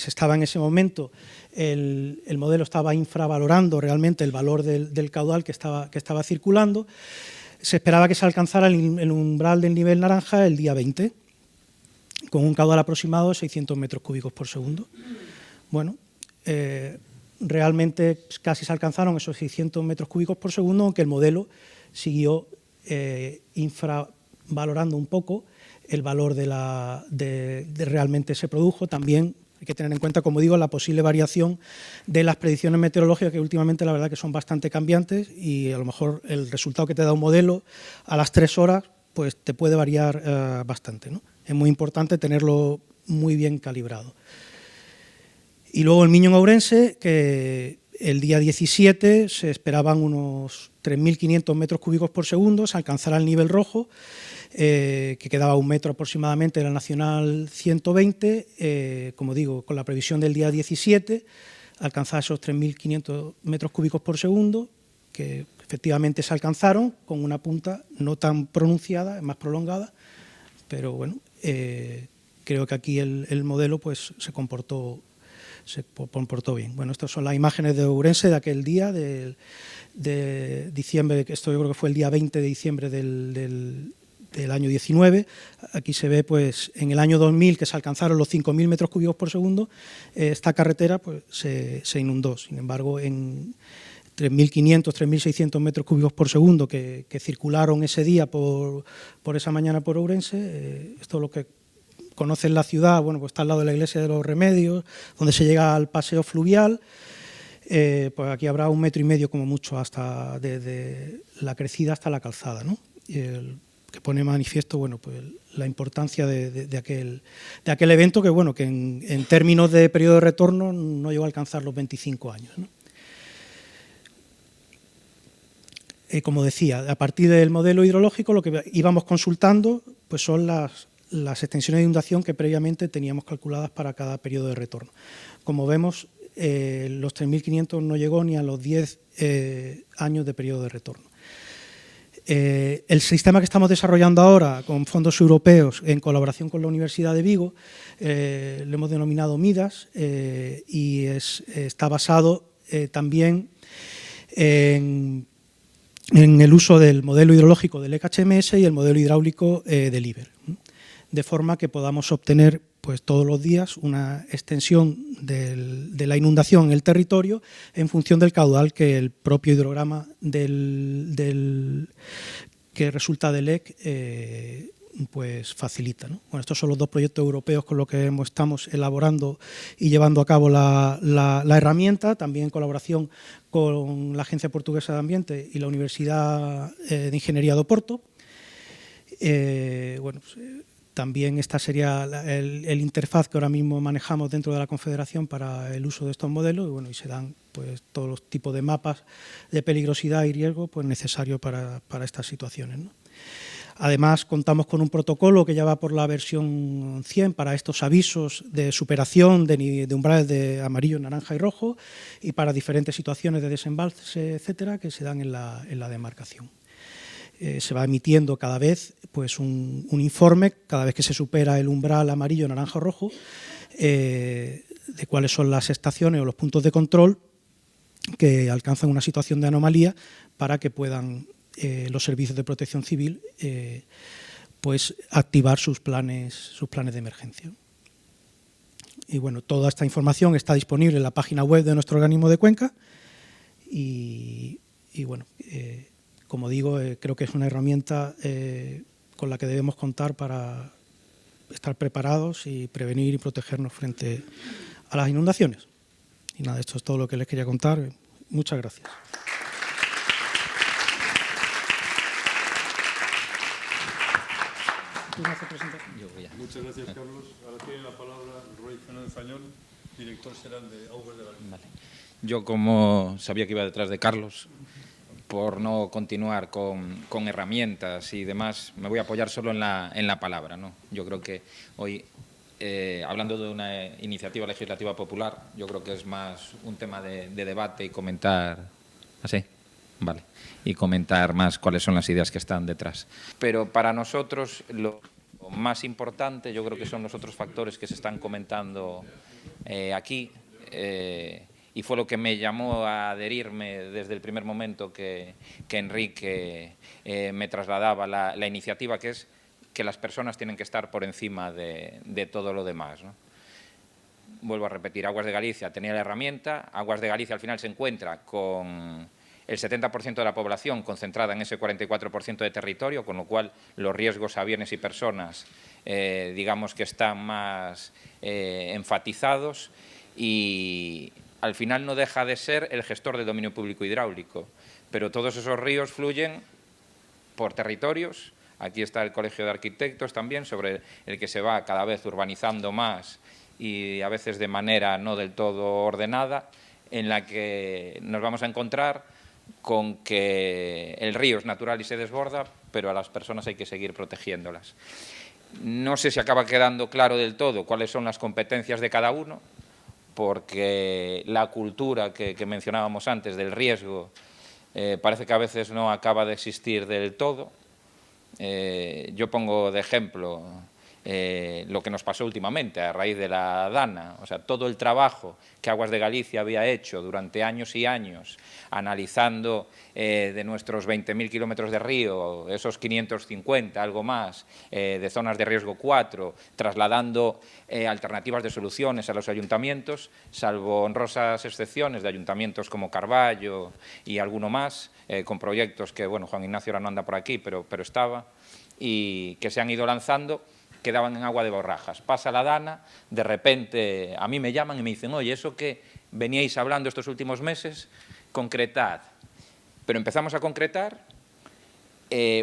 estaba en ese momento, el modelo estaba infravalorando realmente el valor del caudal que estaba circulando. Se esperaba que se alcanzara el umbral del nivel naranja el día 20, con un caudal aproximado de 600 metros cúbicos por segundo. Bueno, realmente casi se alcanzaron esos 600 metros cúbicos por segundo, aunque el modelo siguió infravalorando un poco el valor de realmente se produjo. También hay que tener en cuenta, como digo, la posible variación de las predicciones meteorológicas, que últimamente la verdad que son bastante cambiantes, y a lo mejor el resultado que te da un modelo a las 3 horas pues te puede variar bastante, ¿no? Es muy importante tenerlo muy bien calibrado. Y luego el Miño en Ourense, que el día 17 se esperaban unos 3.500 metros cúbicos por segundo, se alcanzará el nivel rojo, que quedaba a 1 metro aproximadamente de la Nacional 120, como digo, con la previsión del día 17, alcanzar esos 3.500 metros cúbicos por segundo, que efectivamente se alcanzaron, con una punta no tan pronunciada, más prolongada, pero bueno, creo que aquí el modelo pues se comportó bien. Bueno, estas son las imágenes de Ourense de aquel día, de diciembre, esto yo creo que fue el día 20 de diciembre del año 19. Aquí se ve pues en el año 2000 que se alcanzaron los 5.000 metros cúbicos por segundo, esta carretera pues se inundó. Sin embargo, en 3.500, 3.600 metros cúbicos por segundo que circularon ese día por esa mañana por Ourense, esto es lo que conocen la ciudad, bueno, pues está al lado de la iglesia de los Remedios, donde se llega al paseo fluvial. Pues aquí habrá 1,5 metros como mucho, hasta desde la crecida hasta la calzada, ¿no? Que pone manifiesto, bueno, pues la importancia de aquel evento, que bueno, que en términos de periodo de retorno no llegó a alcanzar los 25 años, ¿no? Como decía, a partir del modelo hidrológico lo que íbamos consultando pues son las extensiones de inundación que previamente teníamos calculadas para cada periodo de retorno. Como vemos, los 3.500 no llegó ni a los 10 años de periodo de retorno. El sistema que estamos desarrollando ahora con fondos europeos en colaboración con la Universidad de Vigo, lo hemos denominado MIDAS, y está basado también en el uso del modelo hidrológico del ECHMS y el modelo hidráulico del IBER, de forma que podamos obtener pues, todos los días una extensión de la inundación en el territorio en función del caudal que el propio hidrograma que resulta del EC pues facilita, ¿no? Bueno, estos son los dos proyectos europeos con los que estamos elaborando y llevando a cabo la herramienta, también en colaboración con la Agencia Portuguesa de Ambiente y la Universidad de Ingeniería de Oporto. Bueno, pues, también esta sería el interfaz que ahora mismo manejamos dentro de la Confederación para el uso de estos modelos, y bueno, y se dan pues todos los tipos de mapas de peligrosidad y riesgo pues necesarios para estas situaciones, ¿no? Además, contamos con un protocolo que ya va por la versión 100 para estos avisos de superación de umbrales de amarillo, naranja y rojo, y para diferentes situaciones de desembalse, etcétera, que se dan en la demarcación. Se va emitiendo cada vez pues, un informe, cada vez que se supera el umbral amarillo, naranja o rojo, de cuáles son las estaciones o los puntos de control que alcanzan una situación de anomalía para que puedan los servicios de protección civil pues activar sus planes de emergencia. Y bueno, toda esta información está disponible en la página web de nuestro organismo de Cuenca y bueno, como digo, creo que es una herramienta con la que debemos contar para estar preparados y prevenir y protegernos frente a las inundaciones. Y nada, esto es todo lo que les quería contar. Muchas gracias. Muchas gracias, Carlos. Ahora tiene la palabra Roy Fernández Fañón, director general de Aguas de Galicia. Vale. Yo, como sabía que iba detrás de Carlos, por no continuar con herramientas y demás, me voy a apoyar solo en la palabra, ¿no? Yo creo que hoy, hablando de una iniciativa legislativa popular, yo creo que es más un tema de debate y comentar... ¿Así? Vale. Y comentar más cuáles son las ideas que están detrás. Pero para nosotros lo más importante yo creo que son los otros factores que se están comentando aquí, y fue lo que me llamó a adherirme desde el primer momento que Enrique me trasladaba la iniciativa, que es que las personas tienen que estar por encima de todo lo demás, ¿no? Vuelvo a repetir, Aguas de Galicia tenía la herramienta, Aguas de Galicia al final se encuentra con el 70% de la población concentrada en ese 44% de territorio, con lo cual los riesgos a bienes y personas digamos que están más enfatizados, y al final no deja de ser el gestor del dominio público hidráulico, pero todos esos ríos fluyen por territorios. Aquí está el Colegio de Arquitectos también, sobre el que se va cada vez urbanizando más y a veces de manera no del todo ordenada. en la que nos vamos a encontrar con que el río es natural y se desborda, pero a las personas hay que seguir protegiéndolas. No sé si acaba quedando claro del todo cuáles son las competencias de cada uno, porque la cultura que mencionábamos antes del riesgo parece que a veces no acaba de existir del todo. Yo pongo de ejemplo lo que nos pasó últimamente a raíz de la Dana, o sea, todo el trabajo que Aguas de Galicia había hecho durante años y años, analizando de nuestros 20.000 kilómetros de río, esos 550, algo más, de zonas de riesgo 4, trasladando alternativas de soluciones a los ayuntamientos, salvo honrosas excepciones de ayuntamientos como Carballo y alguno más, con proyectos que, bueno, Juan Ignacio ahora no anda por aquí, pero estaba, y que se han ido lanzando, quedaban en agua de borrajas. Pasa la Dana, de repente a mí me llaman y me dicen, oye, eso que veníais hablando estos últimos meses, concretad. Pero empezamos a concretar.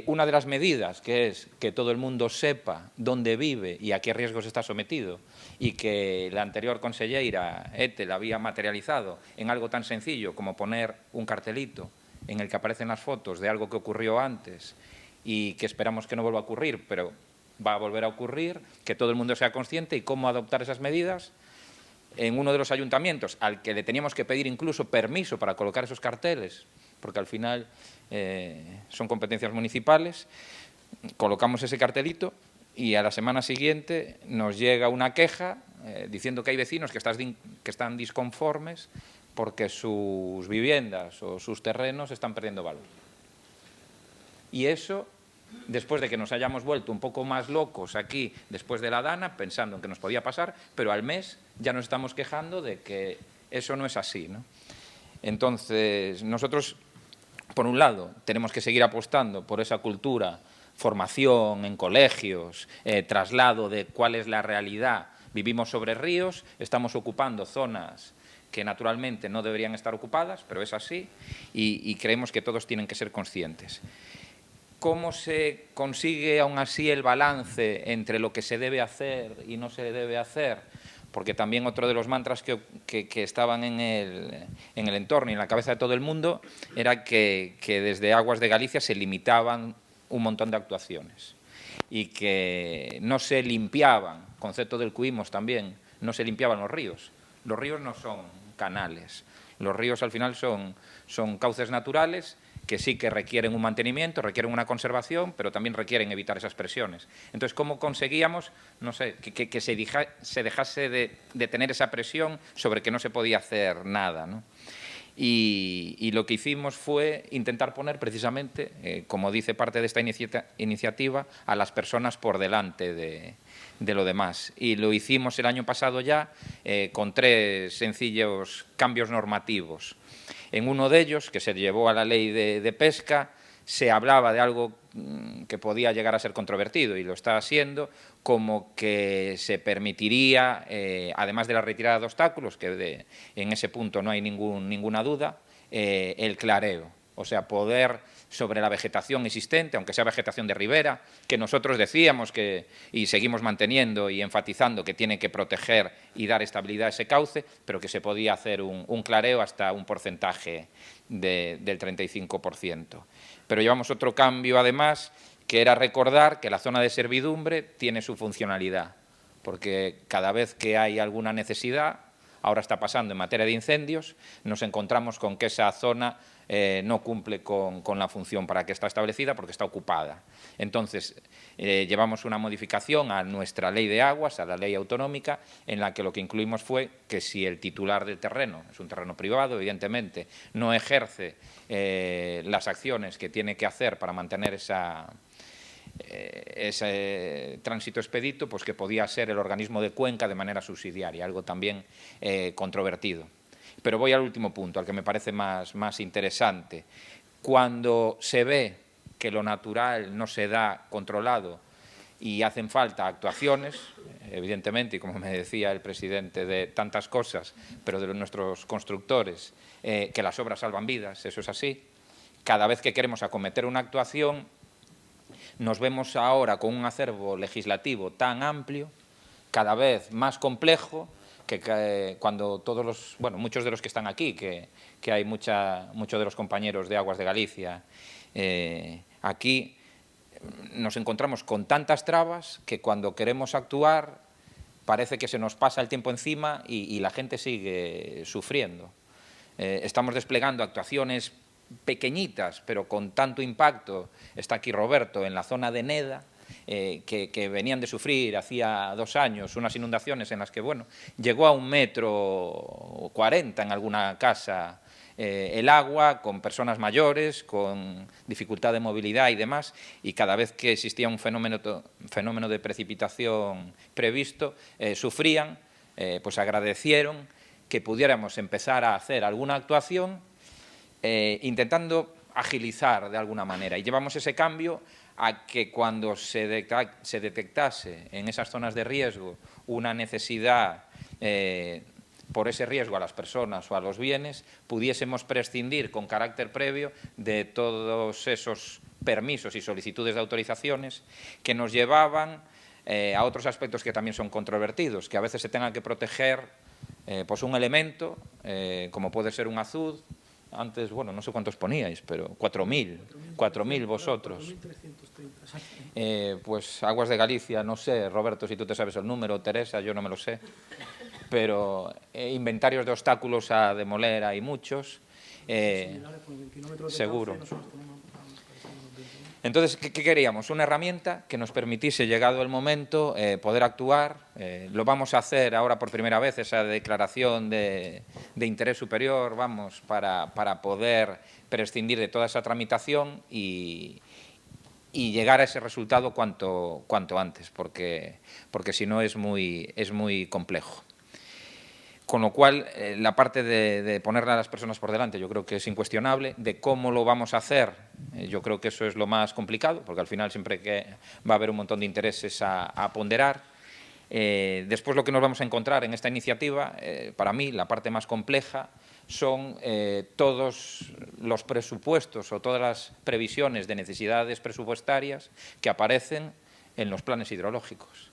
Una de las medidas, que es que todo el mundo sepa dónde vive y a qué riesgos está sometido, y que la anterior consellera, Ethel, había materializado en algo tan sencillo como poner un cartelito en el que aparecen las fotos de algo que ocurrió antes y que esperamos que no vuelva a ocurrir, pero va a volver a ocurrir, que todo el mundo sea consciente y cómo adoptar esas medidas. En uno de los ayuntamientos, al que le teníamos que pedir incluso permiso para colocar esos carteles, porque al final son competencias municipales, colocamos ese cartelito y a la semana siguiente nos llega una queja diciendo que hay vecinos que están disconformes porque sus viviendas o sus terrenos están perdiendo valor. Y eso, después de que nos hayamos vuelto un poco más locos aquí, después de la Dana, pensando en que nos podía pasar, pero al mes ya nos estamos quejando de que eso no es así, ¿no? Entonces, nosotros, por un lado, tenemos que seguir apostando por esa cultura, formación en colegios, traslado de cuál es la realidad. Vivimos sobre ríos, estamos ocupando zonas que naturalmente no deberían estar ocupadas, pero es así, y creemos que todos tienen que ser conscientes. ¿Cómo se consigue aún así el balance entre lo que se debe hacer y no se debe hacer? Porque también otro de los mantras que estaban en el entorno y en la cabeza de todo el mundo era que desde Aguas de Galicia se limitaban un montón de actuaciones y que no se limpiaban, concepto del cuimos también, no se limpiaban los ríos. Los ríos no son canales, los ríos al final son cauces naturales que sí que requieren un mantenimiento, requieren una conservación, pero también requieren evitar esas presiones. Entonces, ¿cómo conseguíamos, no sé, que se dejase de tener esa presión sobre que no se podía hacer nada, ¿no? Y lo que hicimos fue intentar poner precisamente, como dice parte de esta iniciativa, a las personas por delante de lo demás. Y lo hicimos el año pasado ya con 3 sencillos cambios normativos. En uno de ellos, que se llevó a la ley de pesca, se hablaba de algo que podía llegar a ser controvertido, y lo está siendo, como que se permitiría, además de la retirada de obstáculos, que en ese punto no hay ninguna duda, el clareo. O sea, poder sobre la vegetación existente, aunque sea vegetación de ribera, que nosotros decíamos y seguimos manteniendo y enfatizando que tiene que proteger y dar estabilidad a ese cauce, pero que se podía hacer un clareo hasta un porcentaje del 35%. Pero llevamos otro cambio, además, que era recordar que la zona de servidumbre tiene su funcionalidad, porque cada vez que hay alguna necesidad, ahora está pasando en materia de incendios, nos encontramos con que esa zona no cumple con la función para que está establecida porque está ocupada. Entonces, llevamos una modificación a nuestra ley de aguas, a la ley autonómica, en la que lo que incluimos fue que si el titular del terreno, es un terreno privado, evidentemente, no ejerce las acciones que tiene que hacer para mantener ese tránsito expedito, pues que podía ser el organismo de Cuenca de manera subsidiaria, algo también controvertido. Pero voy al último punto, al que me parece más interesante. Cuando se ve que lo natural no se da controlado y hacen falta actuaciones, evidentemente, y como me decía el presidente, de tantas cosas, pero de nuestros constructores, que las obras salvan vidas, eso es así. Cada vez que queremos acometer una actuación, nos vemos ahora con un acervo legislativo tan amplio, cada vez más complejo, que cuando muchos de los que están aquí, que hay muchos de los compañeros de Aguas de Galicia, aquí nos encontramos con tantas trabas que cuando queremos actuar parece que se nos pasa el tiempo encima y la gente sigue sufriendo. Estamos desplegando actuaciones pequeñitas, pero con tanto impacto. Está aquí Roberto, en la zona de Neda, que venían de sufrir hacía 2 años unas inundaciones en las que, bueno, llegó a 1,40 m en alguna casa el agua, con personas mayores, con dificultad de movilidad y demás, y cada vez que existía un fenómeno de precipitación previsto, sufrían, pues agradecieron que pudiéramos empezar a hacer alguna actuación intentando agilizar de alguna manera. Y llevamos ese cambio a que cuando se detectase en esas zonas de riesgo una necesidad por ese riesgo a las personas o a los bienes, pudiésemos prescindir con carácter previo de todos esos permisos y solicitudes de autorizaciones que nos llevaban a otros aspectos que también son controvertidos, que a veces se tenga que proteger pues un elemento, como puede ser un azud. Antes, bueno, no sé cuántos poníais, pero 4.000 vosotros. Pues Aguas de Galicia, no sé, Roberto, si tú te sabes el número, Teresa, yo no me lo sé, pero inventarios de obstáculos a demoler hay muchos, seguro. Entonces, ¿qué queríamos? Una herramienta que nos permitiese, llegado el momento, poder actuar. Lo vamos a hacer ahora por primera vez, esa declaración de interés superior, vamos, para poder prescindir de toda esa tramitación y llegar a ese resultado cuanto antes, porque si no es muy complejo. Con lo cual, la parte de ponerle a las personas por delante yo creo que es incuestionable. De cómo lo vamos a hacer, yo creo que eso es lo más complicado, porque al final siempre que va a haber un montón de intereses a ponderar. Después lo que nos vamos a encontrar en esta iniciativa, para mí la parte más compleja, son todos los presupuestos o todas las previsiones de necesidades presupuestarias que aparecen en los planes hidrológicos.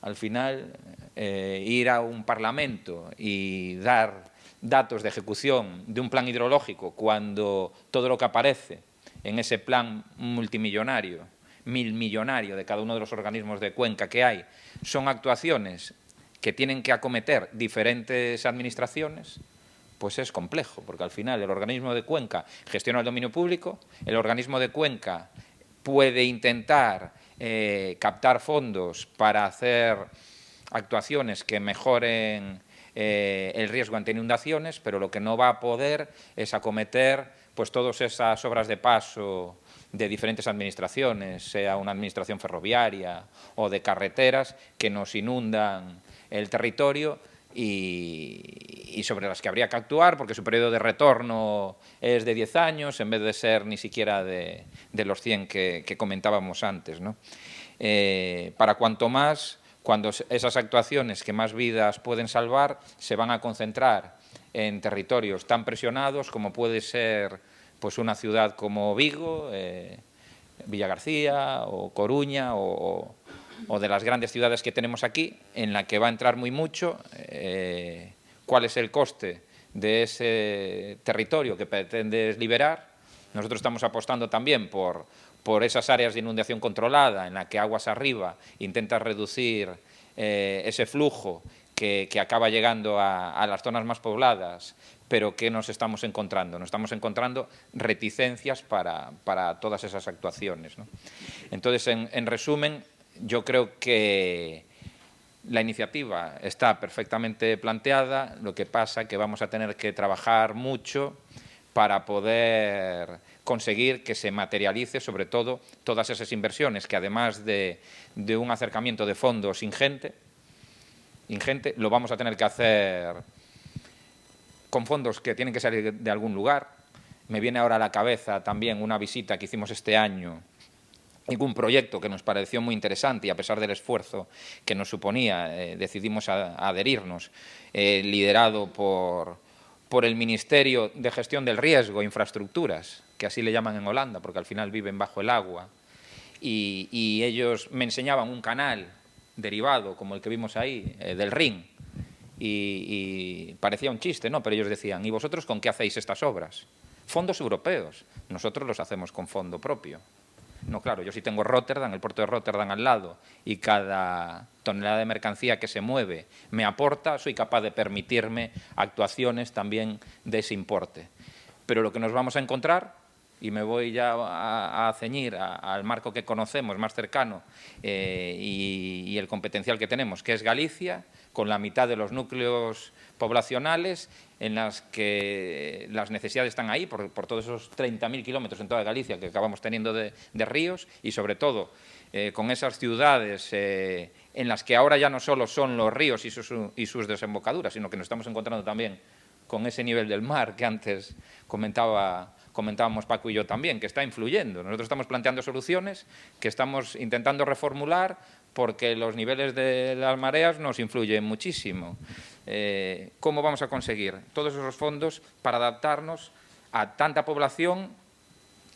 Al final, ir a un parlamento y dar datos de ejecución de un plan hidrológico cuando todo lo que aparece en ese plan multimillonario, 1000-millonario de cada uno de los organismos de cuenca que hay, son actuaciones que tienen que acometer diferentes administraciones, pues es complejo, porque al final el organismo de cuenca gestiona el dominio público, el organismo de cuenca puede intentar captar fondos para hacer actuaciones que mejoren el riesgo ante inundaciones, pero lo que no va a poder es acometer pues todas esas obras de paso de diferentes administraciones, sea una administración ferroviaria o de carreteras que nos inundan el territorio y sobre las que habría que actuar porque su periodo de retorno es de 10 años en vez de ser ni siquiera de los 100 que comentábamos antes, ¿no? Para cuanto más, cuando esas actuaciones que más vidas pueden salvar se van a concentrar en territorios tan presionados como puede ser pues una ciudad como Vigo, Villagarcía o Coruña o de las grandes ciudades que tenemos aquí, en la que va a entrar muy mucho cuál es el coste de ese territorio que pretendes liberar. Nosotros estamos apostando también por esas áreas de inundación controlada, en la que aguas arriba intenta reducir ese flujo que acaba llegando a las zonas más pobladas, pero ¿qué nos estamos encontrando? Nos estamos encontrando reticencias para todas esas actuaciones, ¿no? Entonces, en resumen, yo creo que la iniciativa está perfectamente planteada, lo que pasa es que vamos a tener que trabajar mucho para poder conseguir que se materialice, sobre todo, todas esas inversiones que además de un acercamiento de fondos ingente, lo vamos a tener que hacer con fondos que tienen que salir de algún lugar. Me viene ahora a la cabeza también una visita que hicimos este año y un proyecto que nos pareció muy interesante y a pesar del esfuerzo que nos suponía, decidimos adherirnos, liderado por el Ministerio de Gestión del Riesgo e Infraestructuras, que así le llaman en Holanda, porque al final viven bajo el agua, y ellos me enseñaban un canal derivado, como el que vimos ahí, del Rin, y parecía un chiste, ¿no? Pero ellos decían, ¿y vosotros con qué hacéis estas obras? Fondos europeos. Nosotros los hacemos con fondo propio. No, claro, yo sí tengo Rotterdam, el puerto de Rotterdam al lado, y cada tonelada de mercancía que se mueve me aporta, soy capaz de permitirme actuaciones también de ese importe. Pero lo que nos vamos a encontrar, y me voy ya a ceñir al marco que conocemos más cercano y el competencial que tenemos, que es Galicia, con la mitad de los núcleos poblacionales en las que las necesidades están ahí, por todos esos 30.000 kilómetros en toda Galicia que acabamos teniendo de ríos, y sobre todo con esas ciudades en las que ahora ya no solo son los ríos y sus desembocaduras, sino que nos estamos encontrando también con ese nivel del mar que antes comentábamos Paco y yo también, que está influyendo. Nosotros estamos planteando soluciones que estamos intentando reformular porque los niveles de las mareas nos influyen muchísimo. ¿Cómo vamos a conseguir todos esos fondos para adaptarnos a tanta población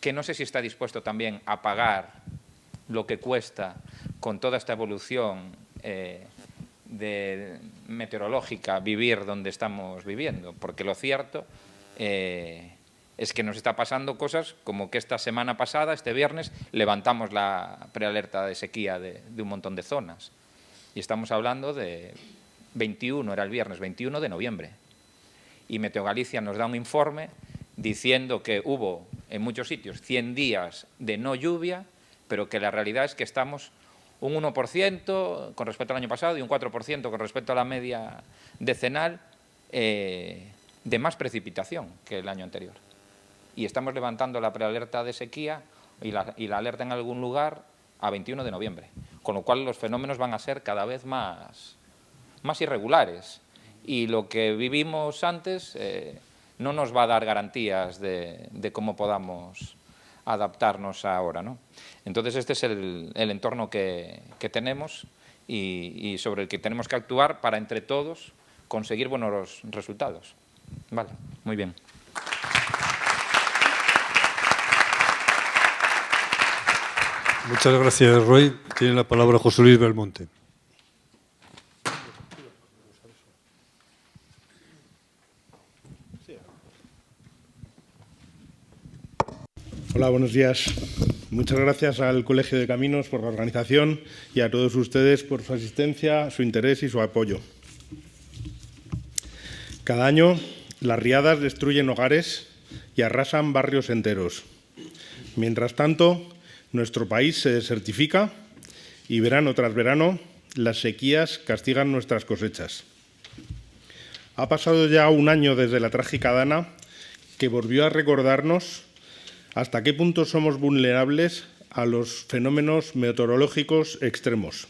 que no sé si está dispuesto también a pagar lo que cuesta con toda esta evolución meteorológica vivir donde estamos viviendo? Porque lo cierto es que nos está pasando cosas como que esta semana pasada, este viernes, levantamos la prealerta de sequía de un montón de zonas. Y estamos hablando de 21, era el viernes, 21 de noviembre. Y Meteogalicia nos da un informe diciendo que hubo en muchos sitios 100 días de no lluvia, pero que la realidad es que estamos un 1% con respecto al año pasado y un 4% con respecto a la media decenal de más precipitación que el año anterior. Y estamos levantando la prealerta de sequía y la alerta en algún lugar a 21 de noviembre, con lo cual los fenómenos van a ser cada vez más irregulares. Y lo que vivimos antes no nos va a dar garantías de cómo podamos adaptarnos ahora, ¿no? Entonces, este es el entorno que tenemos y sobre el que tenemos que actuar para, entre todos, conseguir buenos resultados. Vale, muy bien. Muchas gracias, Roy. Tiene la palabra José Luis Belmonte. Hola, buenos días. Muchas gracias al Colegio de Caminos por la organización y a todos ustedes por su asistencia, su interés y su apoyo. Cada año, las riadas destruyen hogares y arrasan barrios enteros. Mientras tanto, nuestro país se desertifica y verano tras verano las sequías castigan nuestras cosechas. Ha pasado ya un año desde la trágica Dana, que volvió a recordarnos hasta qué punto somos vulnerables a los fenómenos meteorológicos extremos.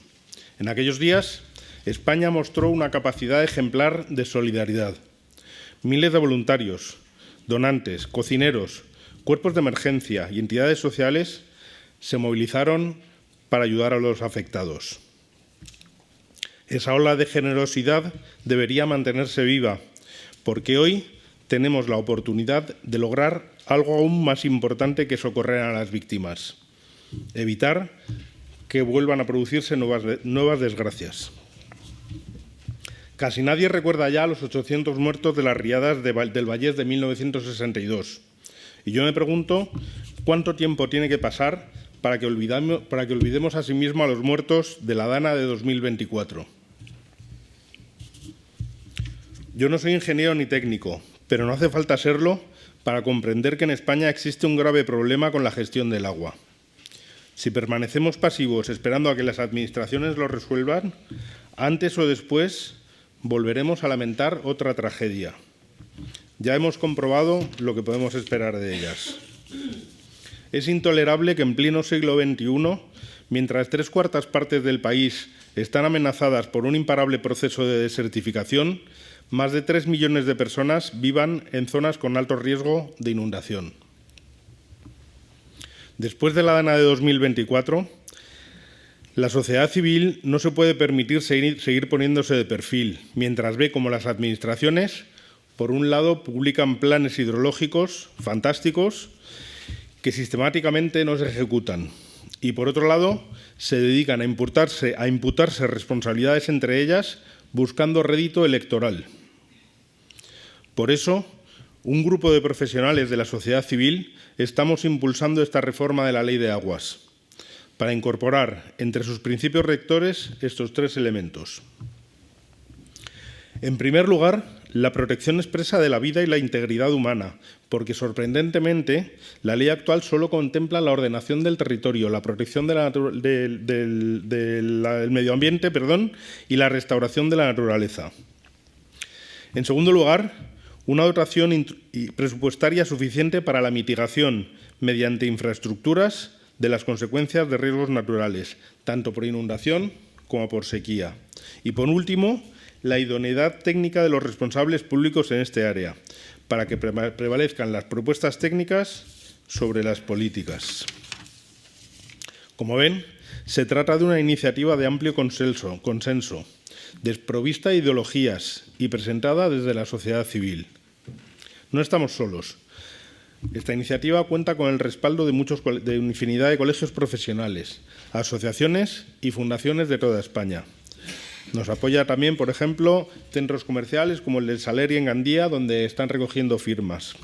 En aquellos días, España mostró una capacidad ejemplar de solidaridad. Miles de voluntarios, donantes, cocineros, cuerpos de emergencia y entidades sociales se movilizaron para ayudar a los afectados. Esa ola de generosidad debería mantenerse viva, porque hoy tenemos la oportunidad de lograr algo aún más importante que socorrer a las víctimas: evitar que vuelvan a producirse nuevas desgracias. Casi nadie recuerda ya los 800 muertos de las riadas del Vallés de 1962. Y yo me pregunto cuánto tiempo tiene que pasar para que olvidemos asimismo a los muertos de la Dana de 2024. Yo no soy ingeniero ni técnico, pero no hace falta serlo para comprender que en España existe un grave problema con la gestión del agua. Si permanecemos pasivos esperando a que las administraciones lo resuelvan, antes o después volveremos a lamentar otra tragedia. Ya hemos comprobado lo que podemos esperar de ellas. Es intolerable que en pleno siglo XXI, mientras 3/4 partes del país están amenazadas por un imparable proceso de desertificación, más de 3 millones de personas vivan en zonas con alto riesgo de inundación. Después de la Dana de 2024, la sociedad civil no se puede permitir seguir poniéndose de perfil, mientras ve cómo las administraciones, por un lado, publican planes hidrológicos fantásticos que sistemáticamente no se ejecutan, y por otro lado, se dedican a imputarse responsabilidades entre ellas buscando rédito electoral. Por eso, un grupo de profesionales de la sociedad civil estamos impulsando esta reforma de la Ley de Aguas para incorporar entre sus principios rectores estos tres elementos. En primer lugar, la protección expresa de la vida y la integridad humana, porque sorprendentemente la ley actual solo contempla la ordenación del territorio, la protección del medio ambiente, y la restauración de la naturaleza. En segundo lugar, una dotación presupuestaria suficiente para la mitigación mediante infraestructuras de las consecuencias de riesgos naturales, tanto por inundación como por sequía. Y por último, la idoneidad técnica de los responsables públicos en este área, para que prevalezcan las propuestas técnicas sobre las políticas. Como ven, se trata de una iniciativa de amplio consenso, desprovista de ideologías y presentada desde la sociedad civil. No estamos solos. Esta iniciativa cuenta con el respaldo de infinidad de colegios profesionales, asociaciones y fundaciones de toda España. Nos apoya también, por ejemplo, centros comerciales como el de Saleri en Gandía, donde están recogiendo firmas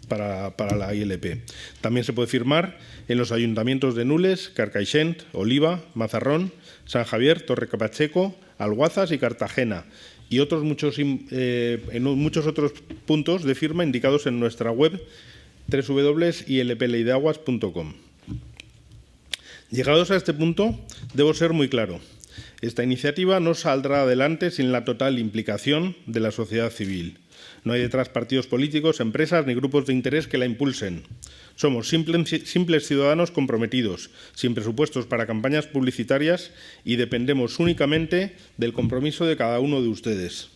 para la ILP. También se puede firmar en los ayuntamientos de Nules, Carcaixent, Oliva, Mazarrón, San Javier, Torrepacheco, Alguazas y Cartagena, y en muchos otros puntos de firma indicados en nuestra web www.ilpleydeaguas.com. Llegados a este punto, debo ser muy claro. Esta iniciativa no saldrá adelante sin la total implicación de la sociedad civil. No hay detrás partidos políticos, empresas ni grupos de interés que la impulsen. Somos simples ciudadanos comprometidos, sin presupuestos para campañas publicitarias y dependemos únicamente del compromiso de cada uno de ustedes.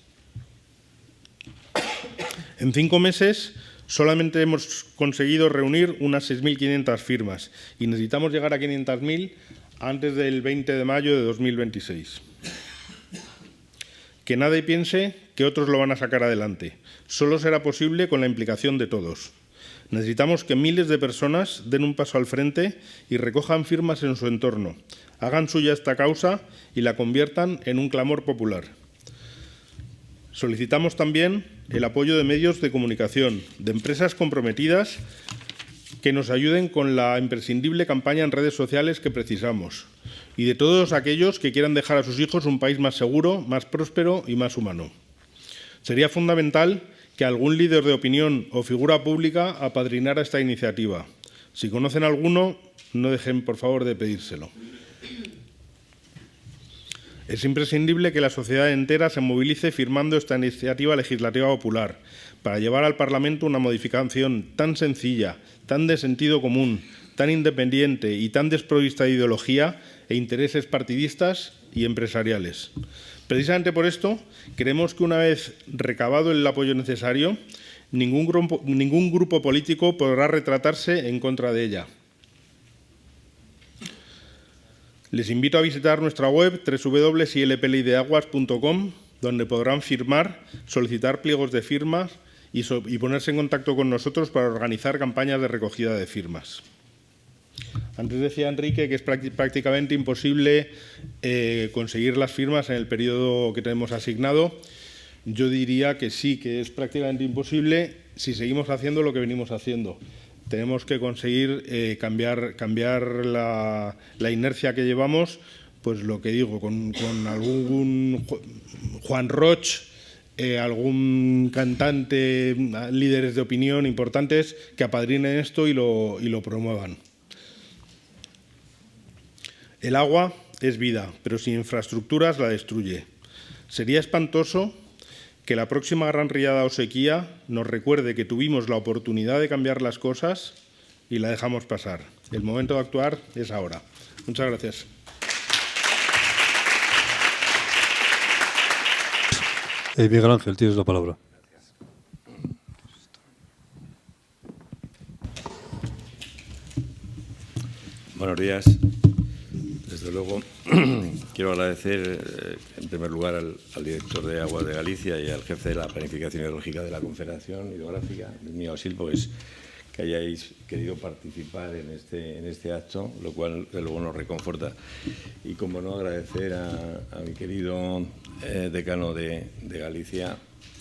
En 5 meses solamente hemos conseguido reunir unas 6.500 firmas y necesitamos llegar a 500.000 antes del 20 de mayo de 2026. Que nadie piense que otros lo van a sacar adelante. Solo será posible con la implicación de todos. Necesitamos que miles de personas den un paso al frente y recojan firmas en su entorno, hagan suya esta causa y la conviertan en un clamor popular. Solicitamos también el apoyo de medios de comunicación, de empresas comprometidas que nos ayuden con la imprescindible campaña en redes sociales que precisamos, y de todos aquellos que quieran dejar a sus hijos un país más seguro, más próspero y más humano. Sería fundamental que algún líder de opinión o figura pública apadrinara esta iniciativa. Si conocen alguno, no dejen, por favor, de pedírselo. Es imprescindible que la sociedad entera se movilice firmando esta iniciativa legislativa popular para llevar al Parlamento una modificación tan sencilla, tan de sentido común, tan independiente y tan desprovista de ideología e intereses partidistas y empresariales. Precisamente por esto, creemos que una vez recabado el apoyo necesario, ningún grupo político podrá retratarse en contra de ella. Les invito a visitar nuestra web www.ilpleydeaguas.com, donde podrán firmar, solicitar pliegos de firmas y ponerse en contacto con nosotros para organizar campañas de recogida de firmas. Antes decía Enrique que es prácticamente imposible conseguir las firmas en el periodo que tenemos asignado. Yo diría que sí, que es prácticamente imposible si seguimos haciendo lo que venimos haciendo. Tenemos que conseguir cambiar la inercia que llevamos, pues lo que digo, con algún Juan Roch, algún cantante, líderes de opinión importantes que apadrinen esto y lo promuevan. El agua es vida, pero sin infraestructuras la destruye. Sería espantoso que la próxima gran riada o sequía nos recuerde que tuvimos la oportunidad de cambiar las cosas y la dejamos pasar. El momento de actuar es ahora. Muchas gracias. Miguel Ángel, tienes la palabra. Buenos días. Desde luego, quiero agradecer en primer lugar al director de Aguas de Galicia y al jefe de la Planificación Hidrológica de la Confederación Hidrográfica, el mío Silvo, que que hayáis querido participar en este acto, lo cual de luego nos reconforta. Y como no, agradecer a mi querido decano de Galicia,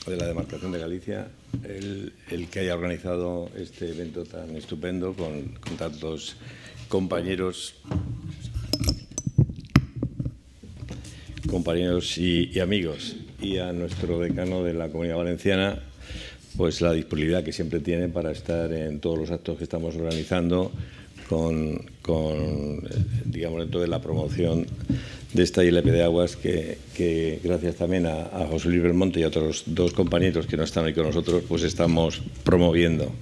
de la demarcación de Galicia, el que haya organizado este evento tan estupendo con tantos compañeros y amigos, y a nuestro decano de la Comunidad Valenciana, pues la disponibilidad que siempre tiene para estar en todos los actos que estamos organizando digamos, dentro de la promoción de esta ILP de aguas que gracias también a José Luis Belmonte y a otros dos compañeros que no están hoy con nosotros, pues estamos promoviendo.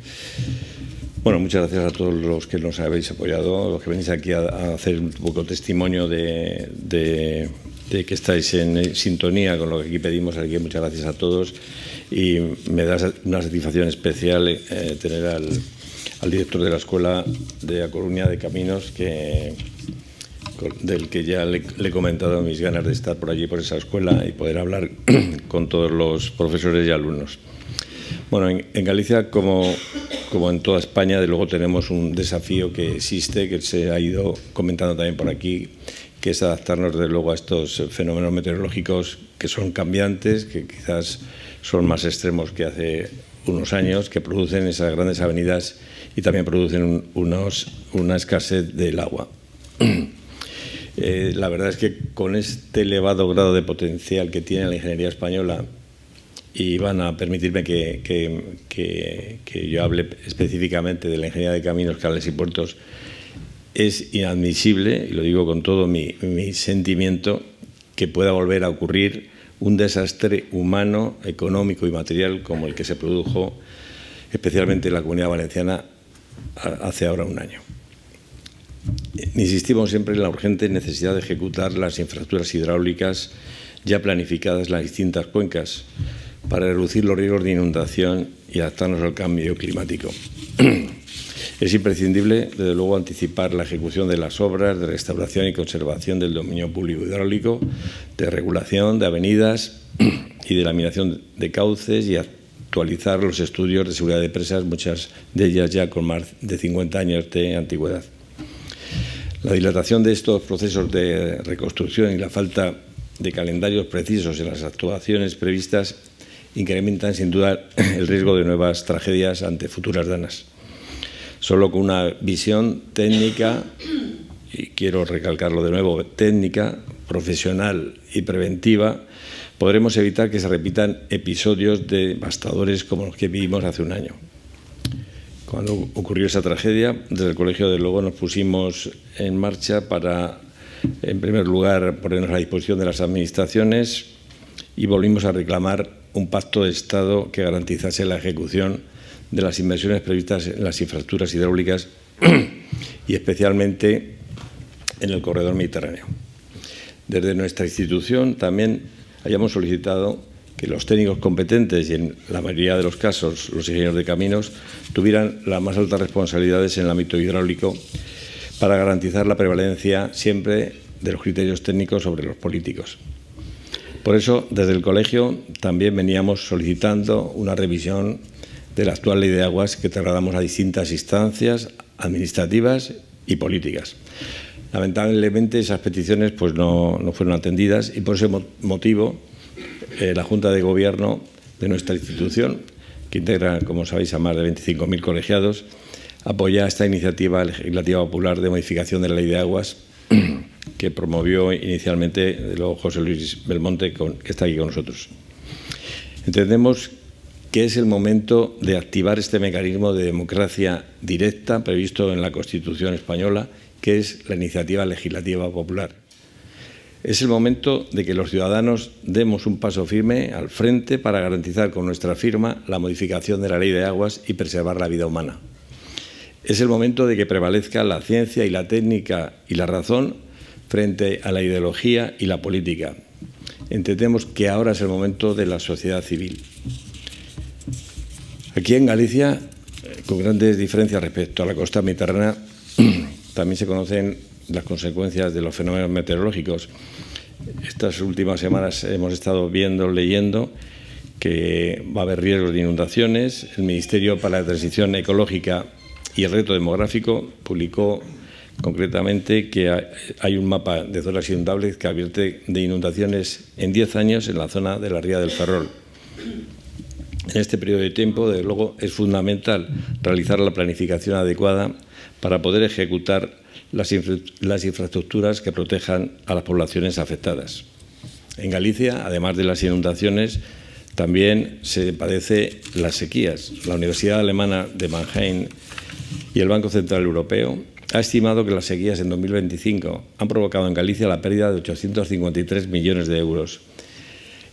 Bueno, muchas gracias a todos los que nos habéis apoyado, los que venís aquí a hacer un poco testimonio de que estáis en sintonía con lo que aquí pedimos. Aquí muchas gracias a todos y me da una satisfacción especial tener al director de la Escuela de A Coruña de Caminos, del que ya le he comentado mis ganas de estar por allí, por esa escuela, y poder hablar con todos los profesores y alumnos. Bueno, en Galicia, como en toda España, de luego tenemos un desafío que existe, que se ha ido comentando también por aquí, que es adaptarnos, de luego, a estos fenómenos meteorológicos que son cambiantes, que quizás son más extremos que hace unos años, que producen esas grandes avenidas y también producen una escasez del agua. La verdad es que con este elevado grado de potencial que tiene la ingeniería española, y van a permitirme que yo hable específicamente de la ingeniería de caminos, canales y puertos, es inadmisible, y lo digo con todo mi sentimiento, que pueda volver a ocurrir un desastre humano, económico y material como el que se produjo especialmente en la Comunidad Valenciana hace ahora un año. Insistimos siempre en la urgente necesidad de ejecutar las infraestructuras hidráulicas ya planificadas en las distintas cuencas para reducir los riesgos de inundación y adaptarnos al cambio climático. Es imprescindible, desde luego, anticipar la ejecución de las obras de restauración y conservación del dominio público hidráulico, de regulación de avenidas y de laminación de cauces, y actualizar los estudios de seguridad de presas, muchas de ellas ya con más de 50 años de antigüedad. La dilatación de estos procesos de reconstrucción y la falta de calendarios precisos en las actuaciones previstas incrementan sin duda el riesgo de nuevas tragedias ante futuras danas. Solo con una visión técnica, y quiero recalcarlo de nuevo, técnica, profesional y preventiva, podremos evitar que se repitan episodios devastadores como los que vivimos hace un año. Cuando ocurrió esa tragedia, desde el Colegio, de luego, nos pusimos en marcha para, en primer lugar, ponernos a disposición de las administraciones, y volvimos a reclamar un pacto de Estado que garantizase la ejecución de las inversiones previstas en las infraestructuras hidráulicas y especialmente en el corredor mediterráneo. Desde nuestra institución también hayamos solicitado que los técnicos competentes, y en la mayoría de los casos los ingenieros de caminos, tuvieran las más altas responsabilidades en el ámbito hidráulico para garantizar la prevalencia siempre de los criterios técnicos sobre los políticos. Por eso, desde el Colegio también veníamos solicitando una revisión de la actual Ley de Aguas que trasladamos a distintas instancias administrativas y políticas. Lamentablemente, esas peticiones pues no fueron atendidas, y por ese motivo la Junta de Gobierno de nuestra institución, que integra, como sabéis, a más de 25.000 colegiados, apoya esta iniciativa legislativa popular de modificación de la Ley de Aguas que promovió inicialmente José Luis Belmonte, que está aquí con nosotros. Entendemos que es el momento de activar este mecanismo de democracia directa previsto en la Constitución española, que es la iniciativa legislativa popular. Es el momento de que los ciudadanos demos un paso firme al frente para garantizar con nuestra firma la modificación de la Ley de Aguas y preservar la vida humana. Es el momento de que prevalezca la ciencia y la técnica y la razón frente a la ideología y la política. Entendemos que ahora es el momento de la sociedad civil. Aquí en Galicia, con grandes diferencias respecto a la costa mediterránea, también se conocen las consecuencias de los fenómenos meteorológicos. Estas últimas semanas hemos estado viendo, leyendo, que va a haber riesgos de inundaciones. El Ministerio para la Transición Ecológica y el reto demográfico publicó concretamente que hay un mapa de zonas inundables que advierte de inundaciones en 10 años en la zona de la Ría del Ferrol. En este periodo de tiempo, desde luego, es fundamental realizar la planificación adecuada para poder ejecutar las infraestructuras que protejan a las poblaciones afectadas. En Galicia, además de las inundaciones, también se padece las sequías. La Universidad Alemana de Mannheim y el Banco Central Europeo ha estimado que las sequías en 2025 han provocado en Galicia la pérdida de 853 millones de euros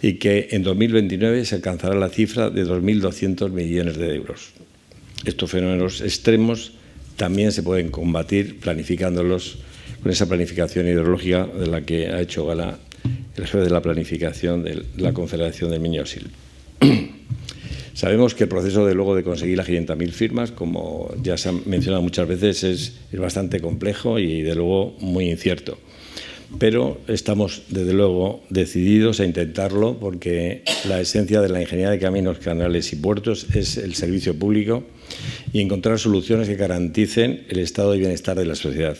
y que en 2029 se alcanzará la cifra de 2.200 millones de euros. Estos fenómenos extremos también se pueden combatir planificándolos con esa planificación hidrológica de la que ha hecho gala el jefe de la planificación de la Confederación del Miño-Sil. Sabemos que el proceso de conseguir las 500.000 firmas, como ya se ha mencionado muchas veces, es bastante complejo y de luego muy incierto. Pero estamos desde luego decididos a intentarlo porque la esencia de la ingeniería de caminos, canales y puertos es el servicio público y encontrar soluciones que garanticen el estado de bienestar de la sociedad.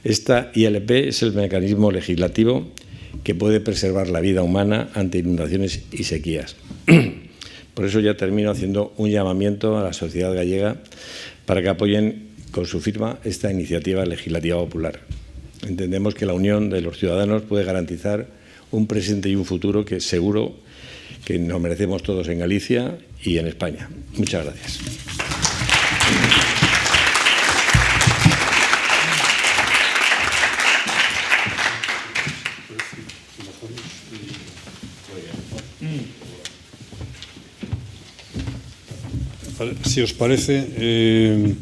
Esta ILP es el mecanismo legislativo que puede preservar la vida humana ante inundaciones y sequías. Por eso ya termino haciendo un llamamiento a la sociedad gallega para que apoyen con su firma esta iniciativa legislativa popular. Entendemos que la unión de los ciudadanos puede garantizar un presente y un futuro que seguro que nos merecemos todos en Galicia y en España. Muchas gracias. Si os parece,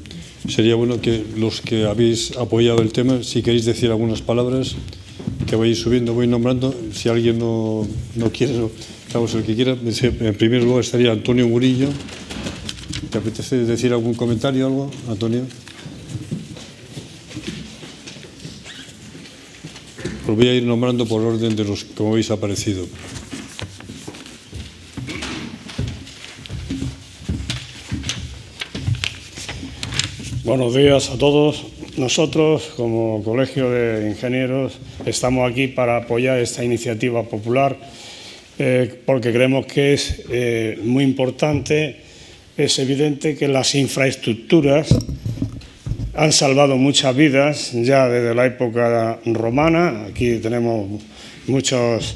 sería bueno que los que habéis apoyado el tema, si queréis decir algunas palabras, que vayáis subiendo, voy nombrando. Si alguien no quiere, hagamos el que quiera. En primer lugar estaría Antonio Murillo. ¿Te apetece decir algún comentario, algo, Antonio? Os voy a ir nombrando por orden de los que habéis aparecido. Buenos días a todos. Nosotros, como Colegio de Ingenieros, estamos aquí para apoyar esta iniciativa popular porque creemos que es muy importante. Es evidente que las infraestructuras han salvado muchas vidas ya desde la época romana. Aquí tenemos muchas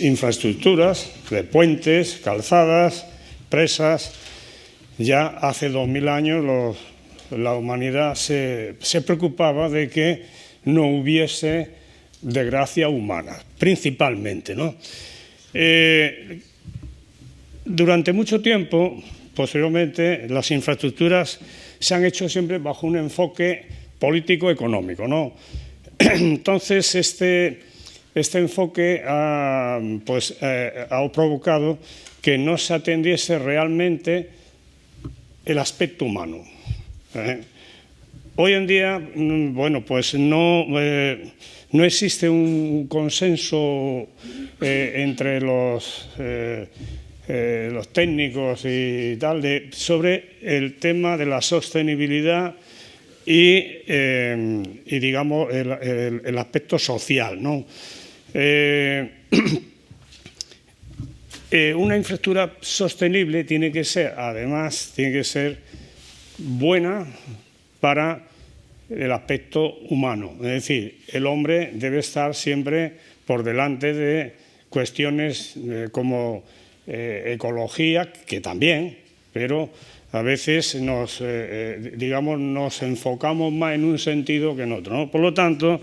infraestructuras de puentes, calzadas, presas. Ya hace 2000 años la humanidad se preocupaba de que no hubiese desgracia humana, principalmente, ¿no? Durante mucho tiempo, posteriormente, las infraestructuras se han hecho siempre bajo un enfoque político-económico, ¿no? Entonces, este enfoque ha provocado que no se atendiese realmente el aspecto humano. Hoy en día, bueno, pues no existe un consenso entre los técnicos y tal sobre el tema de la sostenibilidad y digamos, el aspecto social, ¿no? Una infraestructura sostenible tiene que ser buena para el aspecto humano. Es decir, el hombre debe estar siempre por delante de cuestiones como ecología, que también, pero a veces nos enfocamos más en un sentido que en otro, ¿no? Por lo tanto,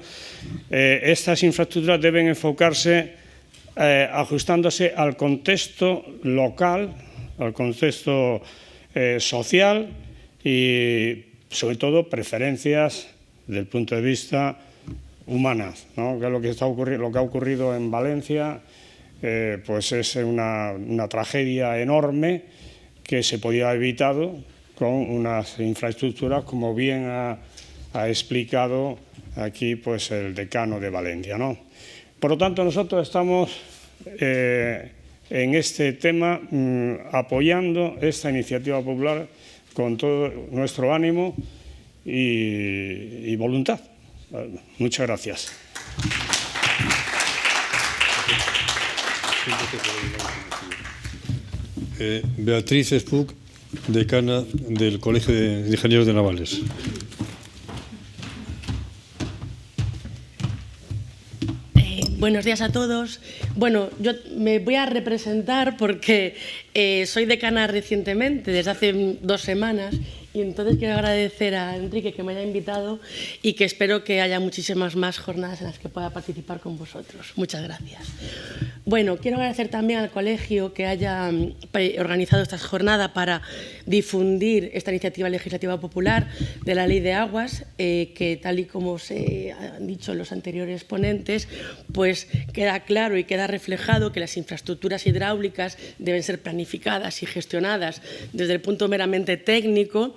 estas infraestructuras deben enfocarse ajustándose al contexto local, al contexto social y, sobre todo, preferencias desde el punto de vista humanas, ¿no? Que es lo que ha ocurrido en Valencia, pues es una tragedia enorme que se podía haber evitado con unas infraestructuras, como bien ha explicado aquí pues el decano de Valencia, ¿no? Por lo tanto, nosotros estamos en este tema apoyando esta iniciativa popular con todo nuestro ánimo y voluntad. Muchas gracias. Beatriz Espuc, decana del Colegio de Ingenieros de Navales. Buenos días a todos. Bueno, yo me voy a representar porque soy decana recientemente, desde hace 2 semanas, y entonces quiero agradecer a Enrique que me haya invitado y que espero que haya muchísimas más jornadas en las que pueda participar con vosotros. Muchas gracias. Bueno, quiero agradecer también al colegio que haya organizado esta jornada para difundir esta iniciativa legislativa popular de la Ley de Aguas, que tal y como se han dicho los anteriores ponentes, pues queda claro y queda reflejado que las infraestructuras hidráulicas deben ser planificadas y gestionadas desde el punto meramente técnico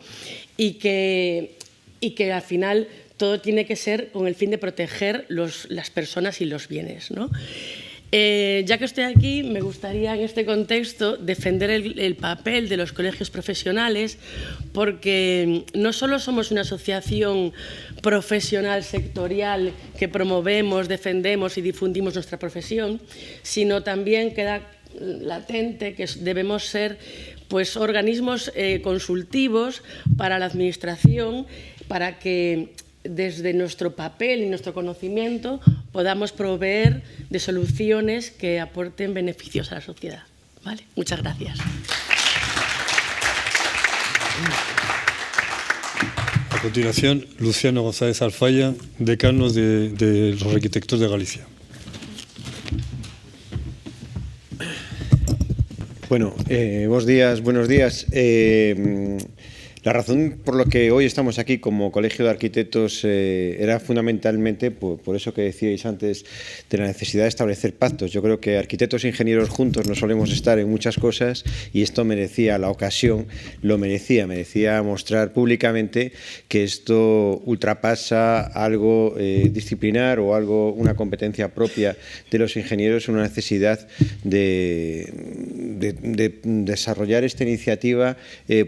y que al final todo tiene que ser con el fin de proteger las personas y los bienes, ¿no? Ya que estoy aquí, me gustaría en este contexto defender el papel de los colegios profesionales, porque no solo somos una asociación profesional sectorial que promovemos, defendemos y difundimos nuestra profesión, sino también queda latente que debemos ser pues, organismos consultivos para la Administración, para que desde nuestro papel y nuestro conocimiento podamos proveer de soluciones que aporten beneficios a la sociedad. ¿Vale? Muchas gracias. A continuación, Luciano González Alfaya, decano de los arquitectos de Galicia. Bueno, buenos días. La razón por la que hoy estamos aquí como Colegio de Arquitectos era fundamentalmente por eso que decíais antes de la necesidad de establecer pactos. Yo creo que arquitectos e ingenieros juntos no solemos estar en muchas cosas y esto merecía la ocasión, merecía mostrar públicamente que esto ultrapasa algo disciplinar o una competencia propia de los ingenieros, una necesidad de desarrollar esta iniciativa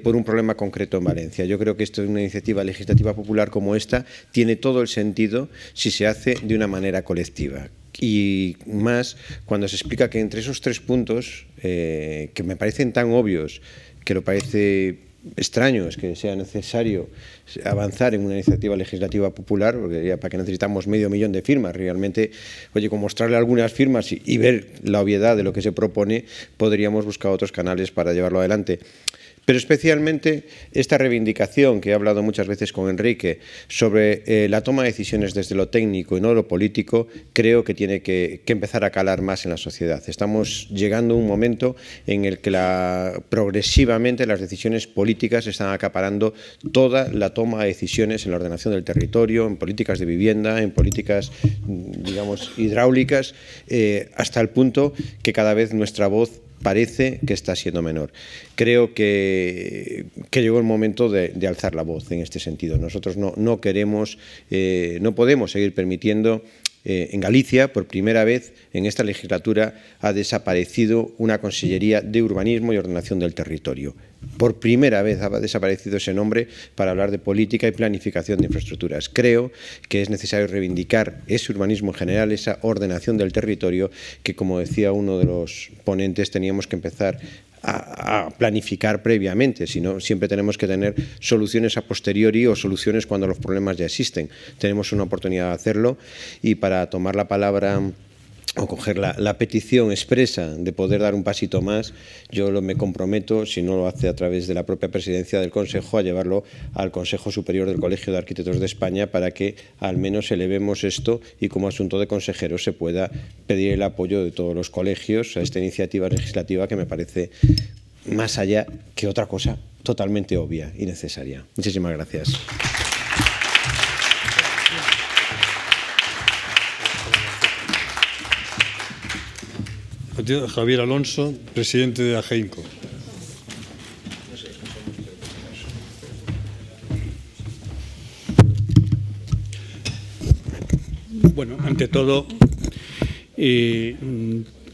por un problema concreto en Valencia. Yo creo que esto es una iniciativa legislativa popular como esta, tiene todo el sentido si se hace de una manera colectiva. Y más cuando se explica que entre esos 3 puntos, que me parecen tan obvios, que lo parece extraño es que sea necesario avanzar en una iniciativa legislativa popular, porque ya para qué necesitamos 500.000 de firmas. Realmente, oye, con mostrarle algunas firmas y ver la obviedad de lo que se propone, podríamos buscar otros canales para llevarlo adelante. Pero especialmente esta reivindicación que he hablado muchas veces con Enrique sobre la toma de decisiones desde lo técnico y no lo político, creo que tiene que empezar a calar más en la sociedad. Estamos llegando a un momento en el que progresivamente las decisiones políticas están acaparando toda la toma de decisiones en la ordenación del territorio, en políticas de vivienda, en políticas, digamos, hidráulicas, hasta el punto que cada vez nuestra voz parece que está siendo menor. Creo que llegó el momento de alzar la voz en este sentido. Nosotros no queremos, no podemos seguir permitiendo. En Galicia, por primera vez en esta legislatura, ha desaparecido una Consellería de Urbanismo y Ordenación del Territorio. Por primera vez ha desaparecido ese nombre para hablar de política y planificación de infraestructuras. Creo que es necesario reivindicar ese urbanismo en general, esa ordenación del territorio que, como decía uno de los ponentes, teníamos que empezar a planificar previamente, si no siempre tenemos que tener soluciones a posteriori o soluciones cuando los problemas ya existen. Tenemos una oportunidad de hacerlo y para tomar la palabra o coger la petición expresa de poder dar un pasito más, yo me comprometo, si no lo hace a través de la propia presidencia del Consejo, a llevarlo al Consejo Superior del Colegio de Arquitectos de España para que al menos elevemos esto y como asunto de consejeros se pueda pedir el apoyo de todos los colegios a esta iniciativa legislativa que me parece más allá que otra cosa totalmente obvia y necesaria. Muchísimas gracias. Javier Alonso, presidente de AGEINCO. Bueno, ante todo,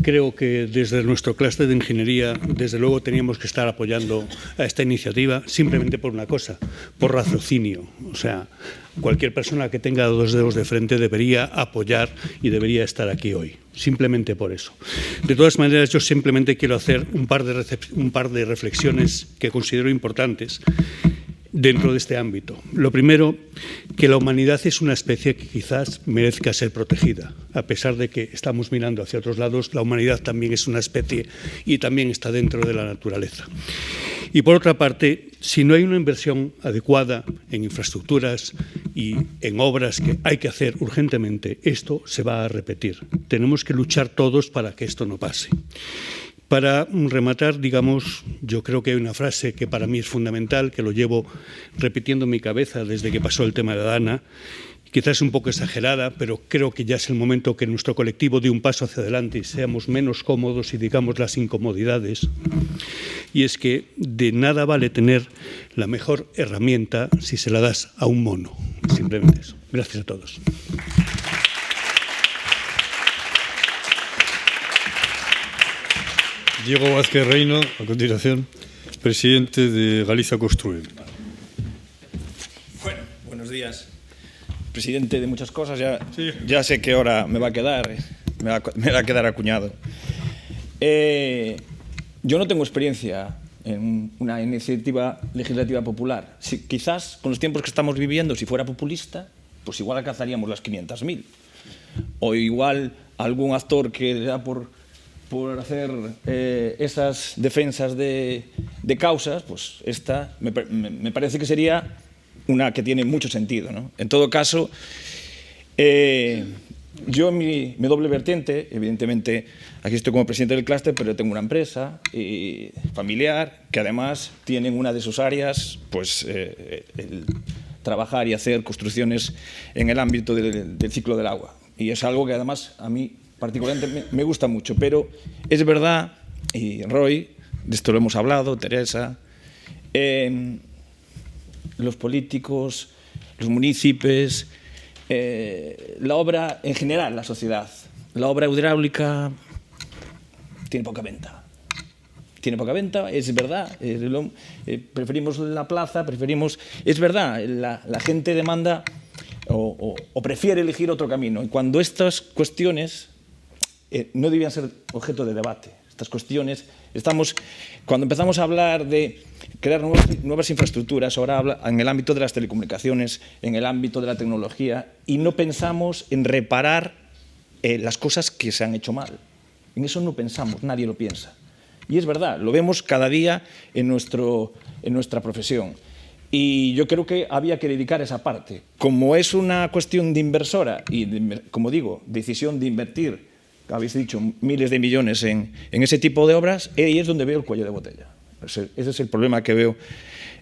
Creo que desde nuestro clúster de ingeniería, desde luego, teníamos que estar apoyando a esta iniciativa simplemente por una cosa, por raciocinio. O sea, cualquier persona que tenga dos dedos de frente debería apoyar y debería estar aquí hoy, simplemente por eso. De todas maneras, yo simplemente quiero hacer un par de reflexiones que considero importantes dentro de este ámbito. Lo primero, que la humanidad es una especie que quizás merezca ser protegida. A pesar de que estamos mirando hacia otros lados, la humanidad también es una especie y también está dentro de la naturaleza. Y por otra parte, si no hay una inversión adecuada en infraestructuras y en obras que hay que hacer urgentemente, esto se va a repetir. Tenemos que luchar todos para que esto no pase. Para rematar, digamos, yo creo que hay una frase que para mí es fundamental, que lo llevo repitiendo en mi cabeza desde que pasó el tema de Dana, quizás un poco exagerada, pero creo que ya es el momento que nuestro colectivo dé un paso hacia adelante y seamos menos cómodos y digamos las incomodidades. Y es que de nada vale tener la mejor herramienta si se la das a un mono. Simplemente eso. Gracias a todos. Diego Vázquez Reino, a continuación, presidente de Galicia Construye. Bueno, buenos días. Presidente de muchas cosas, ya sé qué hora me va a quedar, me va a quedar acuñado. Yo no tengo experiencia en una iniciativa legislativa popular. Quizás con los tiempos que estamos viviendo, si fuera populista, pues igual alcanzaríamos las 500.000. O igual algún actor que le da por hacer esas defensas de causas, pues esta me parece que sería una que tiene mucho sentido, ¿no? En todo caso, yo en mi doble vertiente, evidentemente, aquí estoy como presidente del clúster, pero tengo una empresa familiar que además tiene en una de sus áreas pues, el trabajar y hacer construcciones en el ámbito del ciclo del agua. Y es algo que además a mí particularmente me gusta mucho, pero es verdad, y Roy, de esto lo hemos hablado, Teresa, los políticos, los municipios, la obra en general, la sociedad, la obra hidráulica tiene poca venta. Tiene poca venta, es verdad, preferimos la plaza, es verdad, la gente demanda o prefiere elegir otro camino. Y cuando estas cuestiones no debían ser objeto de debate. Estas cuestiones, cuando empezamos a hablar de crear nuevas infraestructuras, ahora en el ámbito de las telecomunicaciones, en el ámbito de la tecnología, y no pensamos en reparar las cosas que se han hecho mal. En eso no pensamos, nadie lo piensa. Y es verdad, lo vemos cada día en nuestra profesión. Y yo creo que había que dedicar esa parte. Como es una cuestión de inversora y, como digo, decisión de invertir, habéis dicho, miles de millones en ese tipo de obras, ahí es donde veo el cuello de botella. Ese es el problema que veo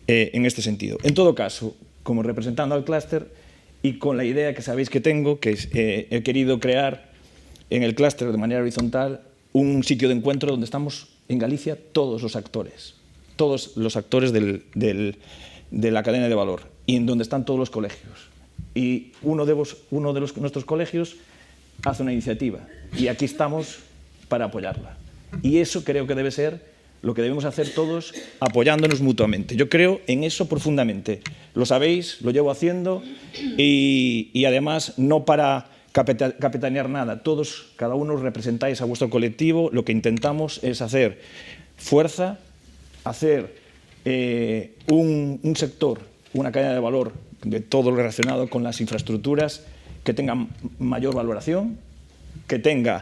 en este sentido. En todo caso, como representando al clúster y con la idea que sabéis que tengo, que he querido crear en el clúster de manera horizontal un sitio de encuentro donde estamos en Galicia todos los actores de la cadena de valor y en donde están todos los colegios. Y uno de nuestros colegios hace una iniciativa y aquí estamos para apoyarla. Y eso creo que debe ser lo que debemos hacer todos, apoyándonos mutuamente. Yo creo en eso profundamente. Lo sabéis, lo llevo haciendo y además no para capitanear nada. Todos, cada uno representáis a vuestro colectivo. Lo que intentamos es hacer fuerza, hacer un sector, una cadena de valor de todo lo relacionado con las infraestructuras que tenga mayor valoración, que tenga,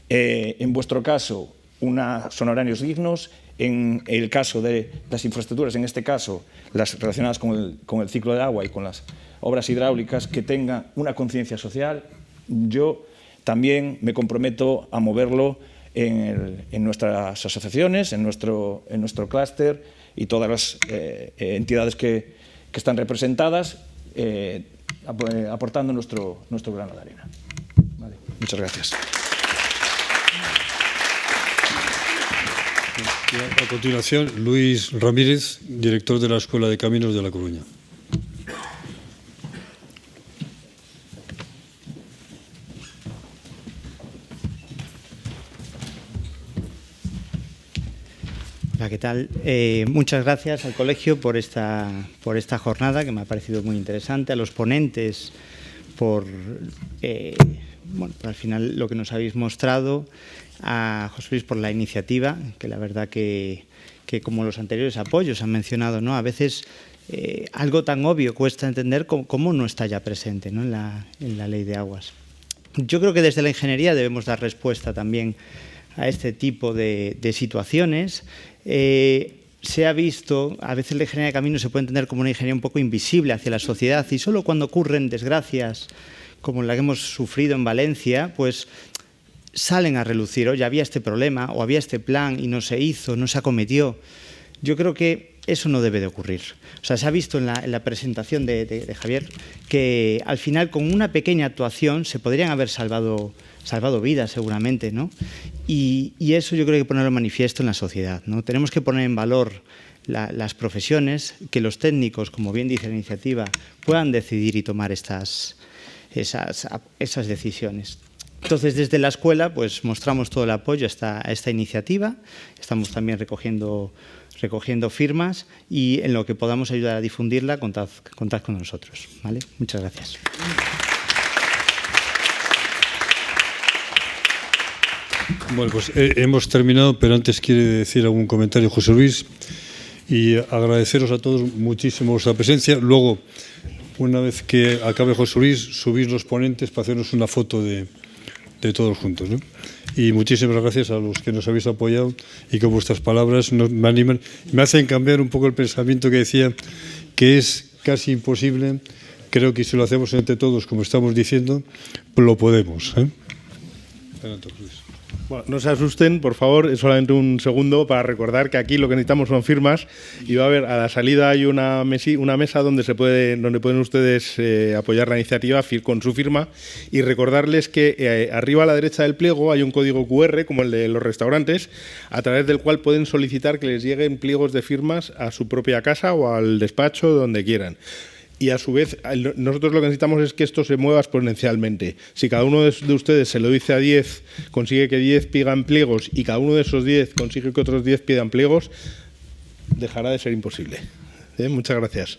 en vuestro caso, unos honorarios dignos, en el caso de las infraestructuras, en este caso, las relacionadas con el ciclo de agua y con las obras hidráulicas, que tengan una conciencia social. Yo también me comprometo a moverlo en nuestras asociaciones, en nuestro clúster y todas las entidades que están representadas, aportando nuestro grano de arena. Vale. Muchas gracias. A continuación, Luis Ramírez, director de la Escuela de Caminos de La Coruña. Hola, ¿qué tal? Muchas gracias al colegio por esta jornada, que me ha parecido muy interesante, a los ponentes por al final lo que nos habéis mostrado, a José Luis por la iniciativa, que la verdad que como los anteriores apoyos han mencionado, ¿no? A veces algo tan obvio cuesta entender cómo no está ya presente, ¿no? en la ley de aguas. Yo creo que desde la ingeniería debemos dar respuesta también a este tipo de situaciones. Se ha visto, a veces la ingeniería de caminos se puede entender como una ingeniería un poco invisible hacia la sociedad, y solo cuando ocurren desgracias como la que hemos sufrido en Valencia, pues salen a relucir, oye, había este problema o había este plan y no se hizo, no se acometió. Yo creo que eso no debe de ocurrir. O sea, se ha visto en la presentación de Javier que al final con una pequeña actuación se podrían haber salvado vidas seguramente, ¿no? Y eso yo creo que hay que ponerlo en manifiesto en la sociedad, ¿no? Tenemos que poner en valor las profesiones, que los técnicos, como bien dice la iniciativa, puedan decidir y tomar esas decisiones. Entonces, desde la escuela, pues mostramos todo el apoyo a esta iniciativa. Estamos también recogiendo firmas, y en lo que podamos ayudar a difundirla, contad con nosotros, ¿vale? Muchas gracias. Bueno, pues hemos terminado, pero antes quiere decir algún comentario José Luis, y agradeceros a todos muchísimo vuestra presencia. Luego, una vez que acabe José Luis, subís los ponentes para hacernos una foto de todos juntos, ¿no? Y muchísimas gracias a los que nos habéis apoyado y con vuestras palabras me animan, me hacen cambiar un poco el pensamiento que decía que es casi imposible. Creo que si lo hacemos entre todos, como estamos diciendo, lo podemos, ¿eh? Bueno, no se asusten, por favor, es solamente un segundo para recordar que aquí lo que necesitamos son firmas, y va a haber, a la salida hay una mesa donde pueden ustedes apoyar la iniciativa con su firma, y recordarles que arriba a la derecha del pliego hay un código QR, como el de los restaurantes, a través del cual pueden solicitar que les lleguen pliegos de firmas a su propia casa o al despacho, donde quieran. Y a su vez, nosotros lo que necesitamos es que esto se mueva exponencialmente. Si cada uno de ustedes se lo dice a 10, consigue que 10 pidan pliegos, y cada uno de esos 10 consigue que otros 10 pidan pliegos, dejará de ser imposible. Muchas gracias.